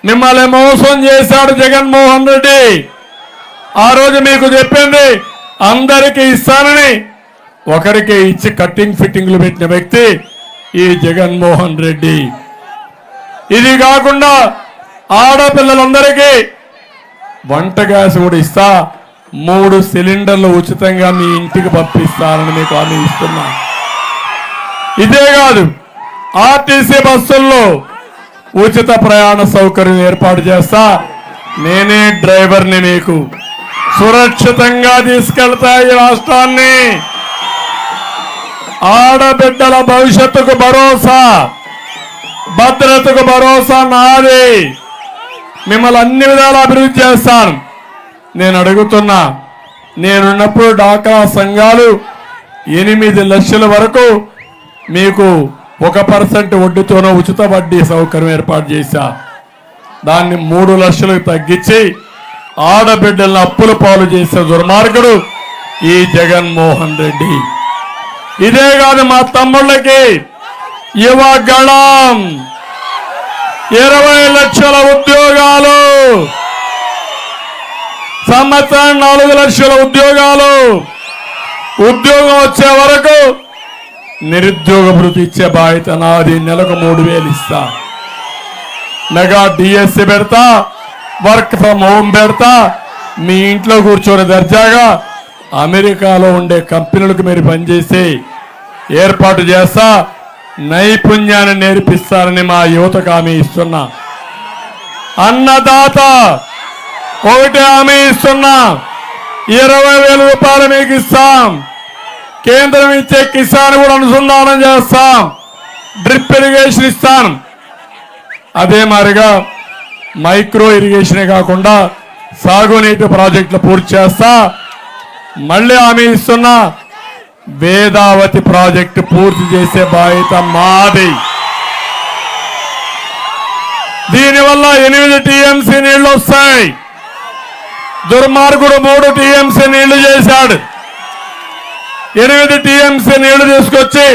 మిమ్మల్ని మోసం చేశాడు జగన్మోహన్ రెడ్డి. ఆ రోజు మీకు చెప్పింది అందరికీ ఇస్తానని, ఒకరికే ఇచ్చి కట్టింగ్ ఫిట్టింగ్లు పెట్టిన వ్యక్తి ఈ జగన్మోహన్ రెడ్డి. ఇది కాకుండా ఆడపిల్లలందరికీ వంట గ్యాస్ కూడా ఇస్తా, 3 సిలిండర్లు ఉచితంగా మీ ఇంటికి పంపిస్తానని మీకు హామీ ఇస్తున్నా. ఇదే కాదు, ఆర్టీసీ బస్సుల్లో ఉచిత ప్రయాణ సౌకర్యం ఏర్పాటు చేస్తా. నేనే డ్రైవర్ని, మీకు సురక్షితంగా తీసుకెళ్తా ఈ రాష్ట్రాన్ని. ఆడబిడ్డల భవిష్యత్తుకు భరోసా, భద్రతకు భరోసా నాది. మిమ్మల్ని అన్ని విధాలా అభివృద్ధి చేస్తాను. నేను అడుగుతున్నా, నేనున్నప్పుడు డాక్రా సంఘాలు 8 లక్షల వరకు మీకు 1% వడ్డీతోనో ఉచిత వడ్డీ సౌకర్యం ఏర్పాటు చేశా. దాన్ని 3 లక్షలకు తగ్గించి ఆడబిడ్డలను అప్పుల పాలు చేసే దుర్మార్గుడు ఈ జగన్మోహన్ రెడ్డి. ఇదే కాదు, మా తమ్ముళ్ళకి యువగళం 20 లక్షల ఉద్యోగాలు, సంవత్సరం 4 లక్షల ఉద్యోగాలు. ఉద్యోగం వచ్చే వరకు నిరుద్యోగ భృతి ఇచ్చే బాధ్యత నాది. నెలకు 3,000 ఇస్తా. మెగా డిఎస్సి పెడతా, వర్క్ ఫ్రమ్ హోమ్ పెడతా. మీ ఇంట్లో కూర్చొని దర్జాగా అమెరికాలో ఉండే కంపెనీలకు మీరు పనిచేసి ఏర్పాటు చేస్తా. నైపుణ్యాన్ని నేర్పిస్తారని మా యువతకు హామీ ఇస్తున్నా. అన్నదాత ఒకటి హామీ ఇస్తున్నా, 20,000 రూపాయలు మీకు ఇస్తాం. కేంద్రం ఇచ్చే కిసాన్ కూడా అనుసంధానం చేస్తాం. డ్రిప్ ఇరిగేషన్ ఇస్తాం. అదే మాదిరిగా మైక్రో ఇరిగేషనే కాకుండా సాగునీటి ప్రాజెక్టులు పూర్తి చేస్తా. మళ్ళీ హామీ ఇస్తున్నా, వేదావతి ప్రాజెక్టు పూర్తి చేసే బాధ్యత మాది. దీనివల్ల 8 టీఎంసీ నీళ్లు వస్తాయి. దుర్మార్గుడు 3 టీఎంసీ నీళ్లు చేశాడు. 8 టీఎంసీ నీళ్లు తీసుకొచ్చి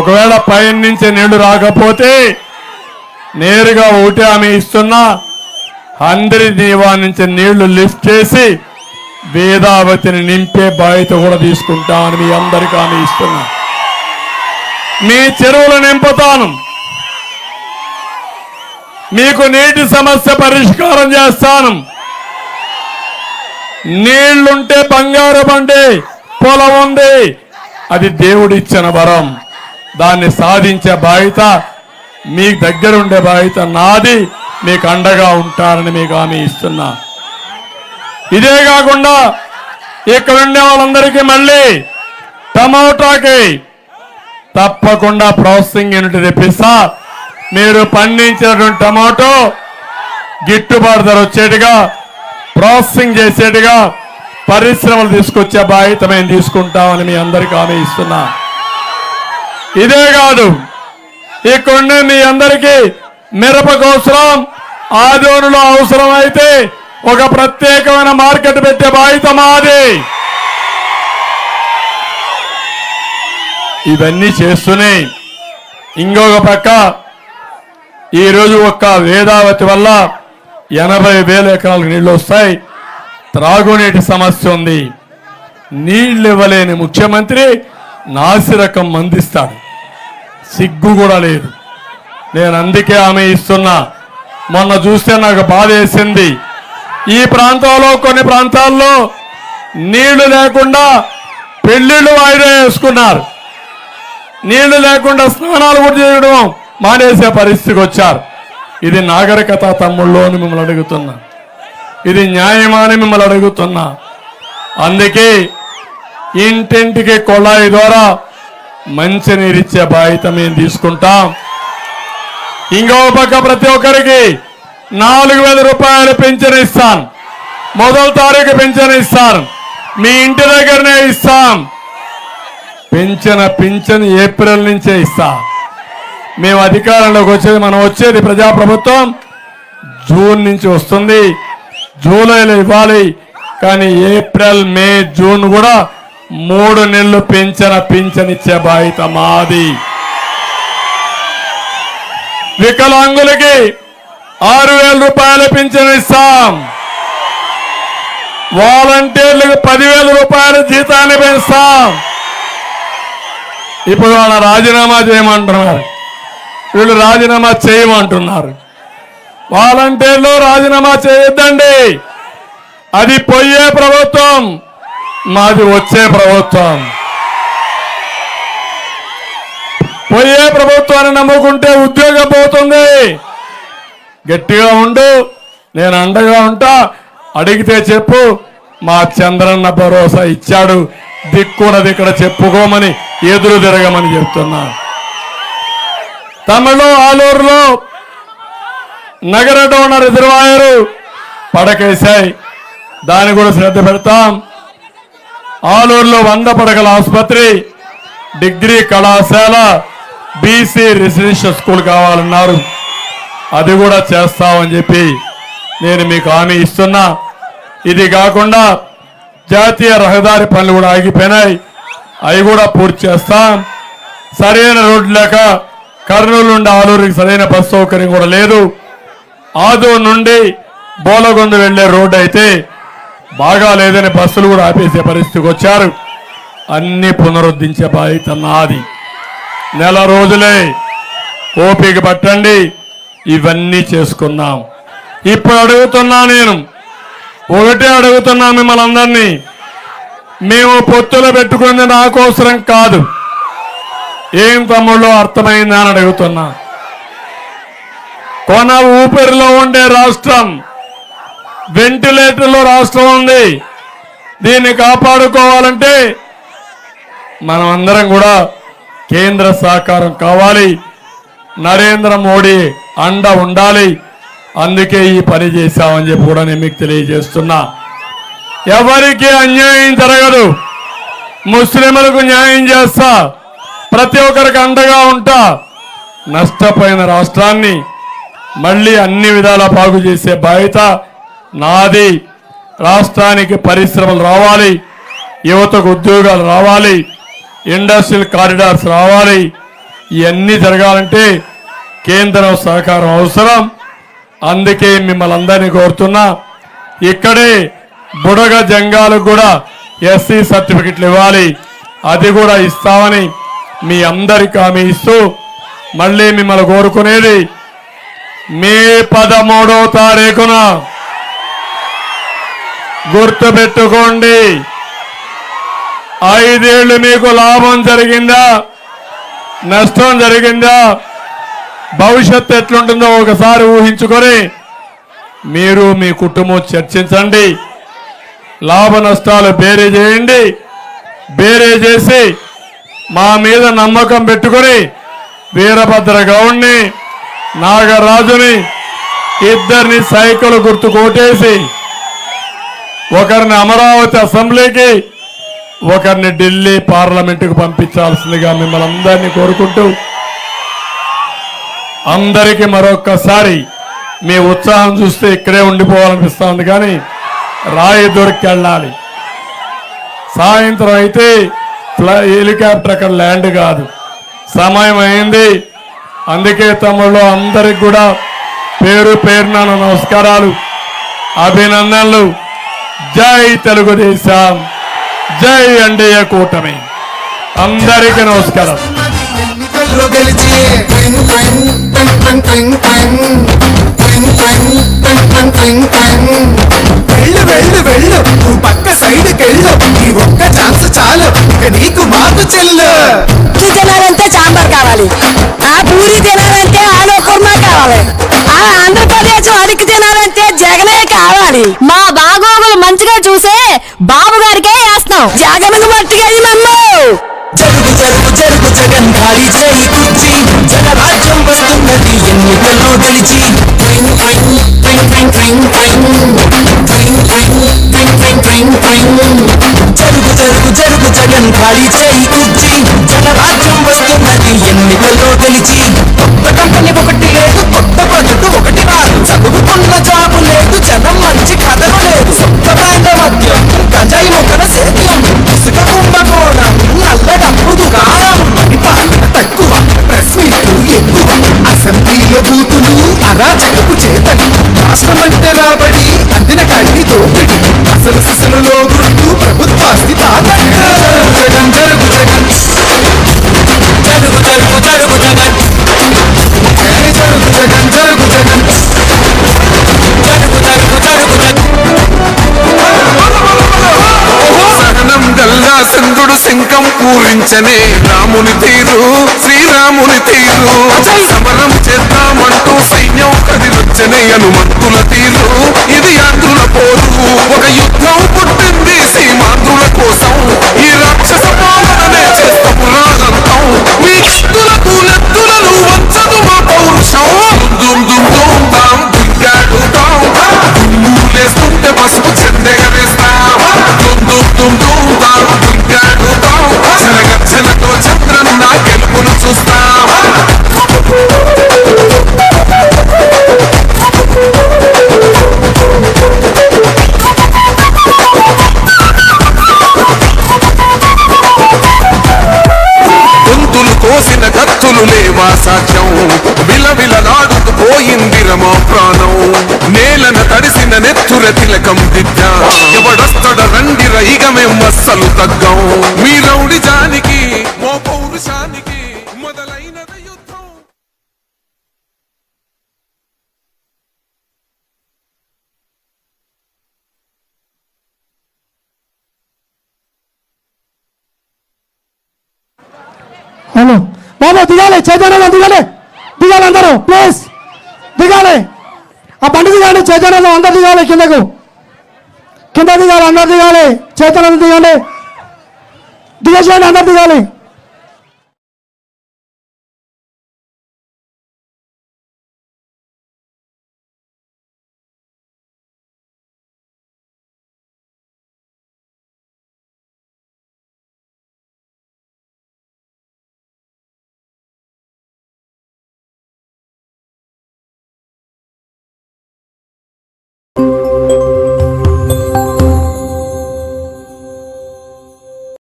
ఒకవేళ పైన నుంచి నీళ్లు రాకపోతే నేరుగా ఒకటి హామీ ఇస్తున్నా, అందరి దీవా నుంచి నీళ్లు లిఫ్ట్ చేసి వేదావతిని నింపే బాధ్యత కూడా తీసుకుంటామని మీ అందరికీ హామీ ఇస్తున్నా. మీ చెరువులు నింపుతాను. మీకు నీటి సమస్య పరిష్కారం చేస్తాను. నీళ్లుంటే బంగారం అంటే పొలం ఉంది, అది దేవుడిచ్చిన వరం. దాన్ని సాధించే బాధ్యత, మీ దగ్గర ఉండే బాధ్యత నాది. మీకు అండగా ఉంటారని మీకు హామీ ఇస్తున్నా. ఇదే కాకుండా ఇక్కడ ఉండే వాళ్ళందరికీ మళ్ళీ టమోటాకి తప్పకుండా ప్రాసెసింగ్ యూనిట్ తెప్పిస్తా. మీరు పండించినటువంటి టమాటో గిట్టుబాటు ధర వచ్చేట్టుగా, ప్రాసెసింగ్ చేసేట్టుగా పరిశ్రమలు తీసుకొచ్చే బాధ్యత మేము తీసుకుంటామని మీ అందరికీ హామీ ఇస్తున్నా. ఇదే కాదు, ఇక్కడ మీ అందరికీ మిరపకు అవసరం, ఆదోనులో అవసరం అయితే ఒక ప్రత్యేకమైన మార్కెట్ పెట్టే బాధ్యత మాది. ఇవన్నీ చేస్తూనే ఇంకొక పక్క ఈరోజు ఒక్క వేదావతి వల్ల 80,000 ఎకరాలకు నీళ్లు వస్తాయి. త్రాగునీటి సమస్య ఉంది. నీళ్లు ఇవ్వలేని ముఖ్యమంత్రి నాసిరకం మందిస్తాడు. సిగ్గు కూడా లేదు. నేను అందుకే హామీ ఇస్తున్నా. మొన్న చూస్తే నాకు బాధ వేసింది. ఈ ప్రాంతంలో కొన్ని ప్రాంతాల్లో నీళ్లు లేకుండా పెళ్లిళ్ళు వాయిదా వేసుకున్నారు. నీళ్లు లేకుండా స్నానాలు కూడా చేయడం మానేసే పరిస్థితికి వచ్చారు. ఇది నాగరికత తమ్ముళ్ళు అని మిమ్మల్ని అడుగుతున్నా. ఇది న్యాయమా అని మిమ్మల్ని అడుగుతున్నా. అందుకే ఇంటింటికి కొళాయి ద్వారా మంచినీరిచ్చే బాధ్యత మేము తీసుకుంటాం. ఇంకో పక్క ప్రతి ఒక్కరికి 4,000 రూపాయలు పింఛన్ ఇస్తాను. 1వ తారీఖు పింఛన్ ఇస్తాను. మీ ఇంటి దగ్గరనే ఇస్తాం. పింఛన్ ఏప్రిల్ నుంచే ఇస్తా. మేము అధికారంలోకి వచ్చేది, మనం వచ్చేది ప్రజాప్రభుత్వం జూన్ నుంచి వస్తుంది. జూలైలో ఇవ్వాలి. కానీ ఏప్రిల్, మే, జూన్ కూడా 3 నెలలు పింఛన్ ఇచ్చే బాధ్యత మాది. వికలాంగులకి 6,000 రూపాయలు పింఛన్ ఇస్తాం. వాలంటీర్లకు 10,000 రూపాయల జీతాన్ని పెంచుతాం. ఇప్పుడు వాళ్ళ రాజీనామా చేయమంటున్నారు, వీళ్ళు రాజీనామా చేయమంటున్నారు. వాలంటీర్లు రాజీనామా చేయొద్దండి, అది పోయే ప్రభుత్వం, మాది వచ్చే ప్రభుత్వం. పోయే ప్రభుత్వాన్ని నమ్ముకుంటే ఉద్యోగం పోతుంది. గట్టిగా ఉండు, నేను అండగా ఉంటా. అడిగితే చెప్పు, మా చంద్రన్న భరోసా ఇచ్చాడు, దిక్కున్నది ఇక్కడ చెప్పుకోమని ఎదురు తిరగమని చెప్తున్నా. తమిళ ఆలూరులో నగర డోనర్ రిజర్వాయరు పడకేశాయి, దాన్ని కూడా శ్రద్ధ పెడతాం. ఆలూరులో 100 పడకల ఆసుపత్రి, డిగ్రీ కళాశాల, బీసీ రెసిడెన్షియల్ స్కూల్ కావాలన్నారు, అది కూడా చేస్తామని చెప్పి నేను మీకు హామీ ఇస్తున్నా. ఇది కాకుండా జాతీయ రహదారి పనులు కూడా ఆగిపోయినాయి, అవి కూడా పూర్తి చేస్తాం. సరైన రోడ్డు లేక కర్నూలు నుండి ఆలూరుకి సరైన బస్సు సౌకర్యం కూడా లేదు. ఆదూరు నుండి బోలగొంద వెళ్లే రోడ్డు అయితే బాగా లేదని బస్సులు కూడా ఆపేసే పరిస్థితికి వచ్చారు. అన్ని పునరుద్ధరించే బాధ్యత నాది. నెల రోజులే ఓపిక పట్టండి, ఇవన్నీ చేసుకుందాం. ఇప్పుడు అడుగుతున్నా, నేను ఒకటే అడుగుతున్నా మిమ్మల్ని అందరినీ, మేము పొత్తులు పెట్టుకున్నది నా కోసరం కాదు. ఏం తమ్ముళ్ళు అర్థమైందా అని అడుగుతున్నా. కొన ఊపిరిలో ఉండే రాష్ట్రం, వెంటిలేటర్లో రాష్ట్రం ఉంది. దీన్ని కాపాడుకోవాలంటే మనం అందరం కూడా కేంద్ర సహకారం కావాలి, నరేంద్ర మోడీ అండ ఉండాలి. అందుకే ఈ పని చేశామని చెప్పి కూడా నేను మీకు తెలియజేస్తున్నా. ఎవరికి అన్యాయం జరగదు, ముస్లింలకు న్యాయం చేస్తా, ప్రతి ఒక్కరికి అండగా ఉంటా. నష్టపోయిన రాష్ట్రాన్ని మళ్ళీ అన్ని విధాలా బాగు చేసే బాధ్యత నాది. రాష్ట్రానికి పరిశ్రమలు రావాలి, యువతకు ఉద్యోగాలు రావాలి, ఇండస్ట్రియల్ కారిడార్స్ రావాలి. ఇవన్నీ జరగాలంటే కేంద్రం సహకారం అవసరం. అందుకే మిమ్మల్ని అందరినీ కోరుతున్నా, ఇక్కడే బుడగ జంగాలకు కూడా ఎస్సీ సర్టిఫికెట్లు ఇవ్వాలి, అది కూడా ఇస్తామని మీ అందరికీ హామీ ఇస్తూ మళ్ళీ మిమ్మల్ని కోరుకునేది, మే 13వ తారీఖున గుర్తుపెట్టుకోండి, 5 ఏళ్లు మీకు లాభం జరిగిందా నష్టం జరిగిందా, భవిష్యత్తు ఎట్లుంటుందో ఒకసారి ఊహించుకొని మీరు మీ కుటుంబం చర్చించండి. లాభ నష్టాలు బేరీ చేయండి. బేరీ చేసి మా మీద నమ్మకం పెట్టుకొని వీరభద్ర గౌడ్ని, నాగరాజుని ఇద్దరిని సైకిల్ గుర్తు కోటేసి ఒకరిని అమరావతి అసెంబ్లీకి, ఒకరిని ఢిల్లీ పార్లమెంటుకు పంపించాల్సిందిగా మిమ్మల్ని అందరినీ కోరుకుంటూ, అందరికీ మరొక్కసారి మీ ఉత్సాహం చూస్తే ఇక్కడే ఉండిపోవాలనిపిస్తుంది, కానీ రాయి దొరికి వెళ్ళాలి. సాయంత్రం అయితే హెలికాప్టర్ అక్కడ ల్యాండ్ కాదు, సమయం అయింది. అందుకే తమ్ముళ్ళు అందరికి కూడా పేరు పేరున నమస్కారాలు, అభినందనలు. జై తెలుగుదేశం, జై ఎన్డీఏ కూటమి. అందరికీ నమస్కారం. వెళ్ళు వెళ్ళు వెళ్ళు, నువ్వు పక్క సైడ్కి వెళ్ళు, ఈ ఒక్క ఛాన్స్ చాలు, ఇక నీకు మాకు చెల్లు. తినాలంటే సాంబార్ కావాలి, ఆ పూరి తినాలంటే ఆలు కుర్మా కావాలి, ఆ ఆంధ్రప్రదేశ్ అడిగి తినాలంటే జగనే కావాలి. మా బాగోగులు మంచిగా చూసే బాబు గారికే వేస్తాం, జగన్కు మట్టిగా మమ్మో. జరుగు జరుగు జరుగు జగన్ ఖాళీ చేయి కుర్చీ, జనరాజ్యం వస్తున్నది ఎన్నికల్లో గెలిచి. జరుగు జరుగు జరుగు జగన్ ఖాళీ చేయి కుర్చీ, జనరాజ్యం వస్తున్నది ఎన్నికల్లో గెలిచి. కొత్త కంపెనీ ఒకటి లేదు, కొత్త ప్రాజెక్టు ఒకటి రాదు, చదువుకున్న జాబు లేదు, జనం మంచి కథలు లేదు, సొంత బ్రాండ్ మద్యం, గంజాయి మొక్కల సేద్యం, ఇసుక కుంభకోణం, నల్ల డబ్బు దుకాణం, పరిపాలన తక్కువ, ప్రెస్ మీట్లు ఎక్కువ, అసెంబ్లీలో బూతులు, అరాచకపు చేతలు, రాష్ట్రమంటే రాబడి, అందిన కడ్డి దోపిడి, అసలు సిసలులో గుర్తు, ప్రభుత్వాస్తి తాకట్టు. జగన్ జరుగు జగన్ పూరించనే రాముని తీరు శ్రీరాముని తీరు సమరం చేద్దామంటూ సైన్యం కదిలొచ్చనే హనుమంతుల తీరు ఇది ఆంధ్రుల పోరు ఒక యుద్ధం పుట్టింది సీమాంధ్రుల కోసం ఈ రాక్షస పాలననే చేస్తాము రాగంతం మీ కత్తులకు నెత్తులను వంచదు మా పౌరుషం దుమ్ దుమ్ దుమ్ దాం దుంగాడు దుమ్ములేస్తుంటే పసుపు చెందెగరేస్తాం దుమ్ దుమ్ దుమ్ దుమ్ దాం దుంగాడు జనగర్జనతో చంద్రన్న గెలుపును చూస్తాం గొంతులు కోసిన కత్తులు లేవా సాధ్యం విలవిలలాడుతూ పోయింది రమా ప్రాణం నేలన తడిసిన నెత్తుర తిలకం దిద్దా ఎవడొస్తడ రండి రైగమేం అస్సలు తగ్గం మీ రౌడి జానికి మో పౌరుషానికి మొదలైనది యుద్ధం. హలో బాబు దిగాలి చైతన్యంలో దిగాలి దిగాలి అందరూ ప్లీజ్ దిగాలి ఆ బండి దిగాలి చైతన్యంలో అందరు దిగాలి కిందకు కింద దిగాలి అందరు దిగాలి చైతన్యంలో దిగాలి దిగేసేయండి అందరు దిగాలి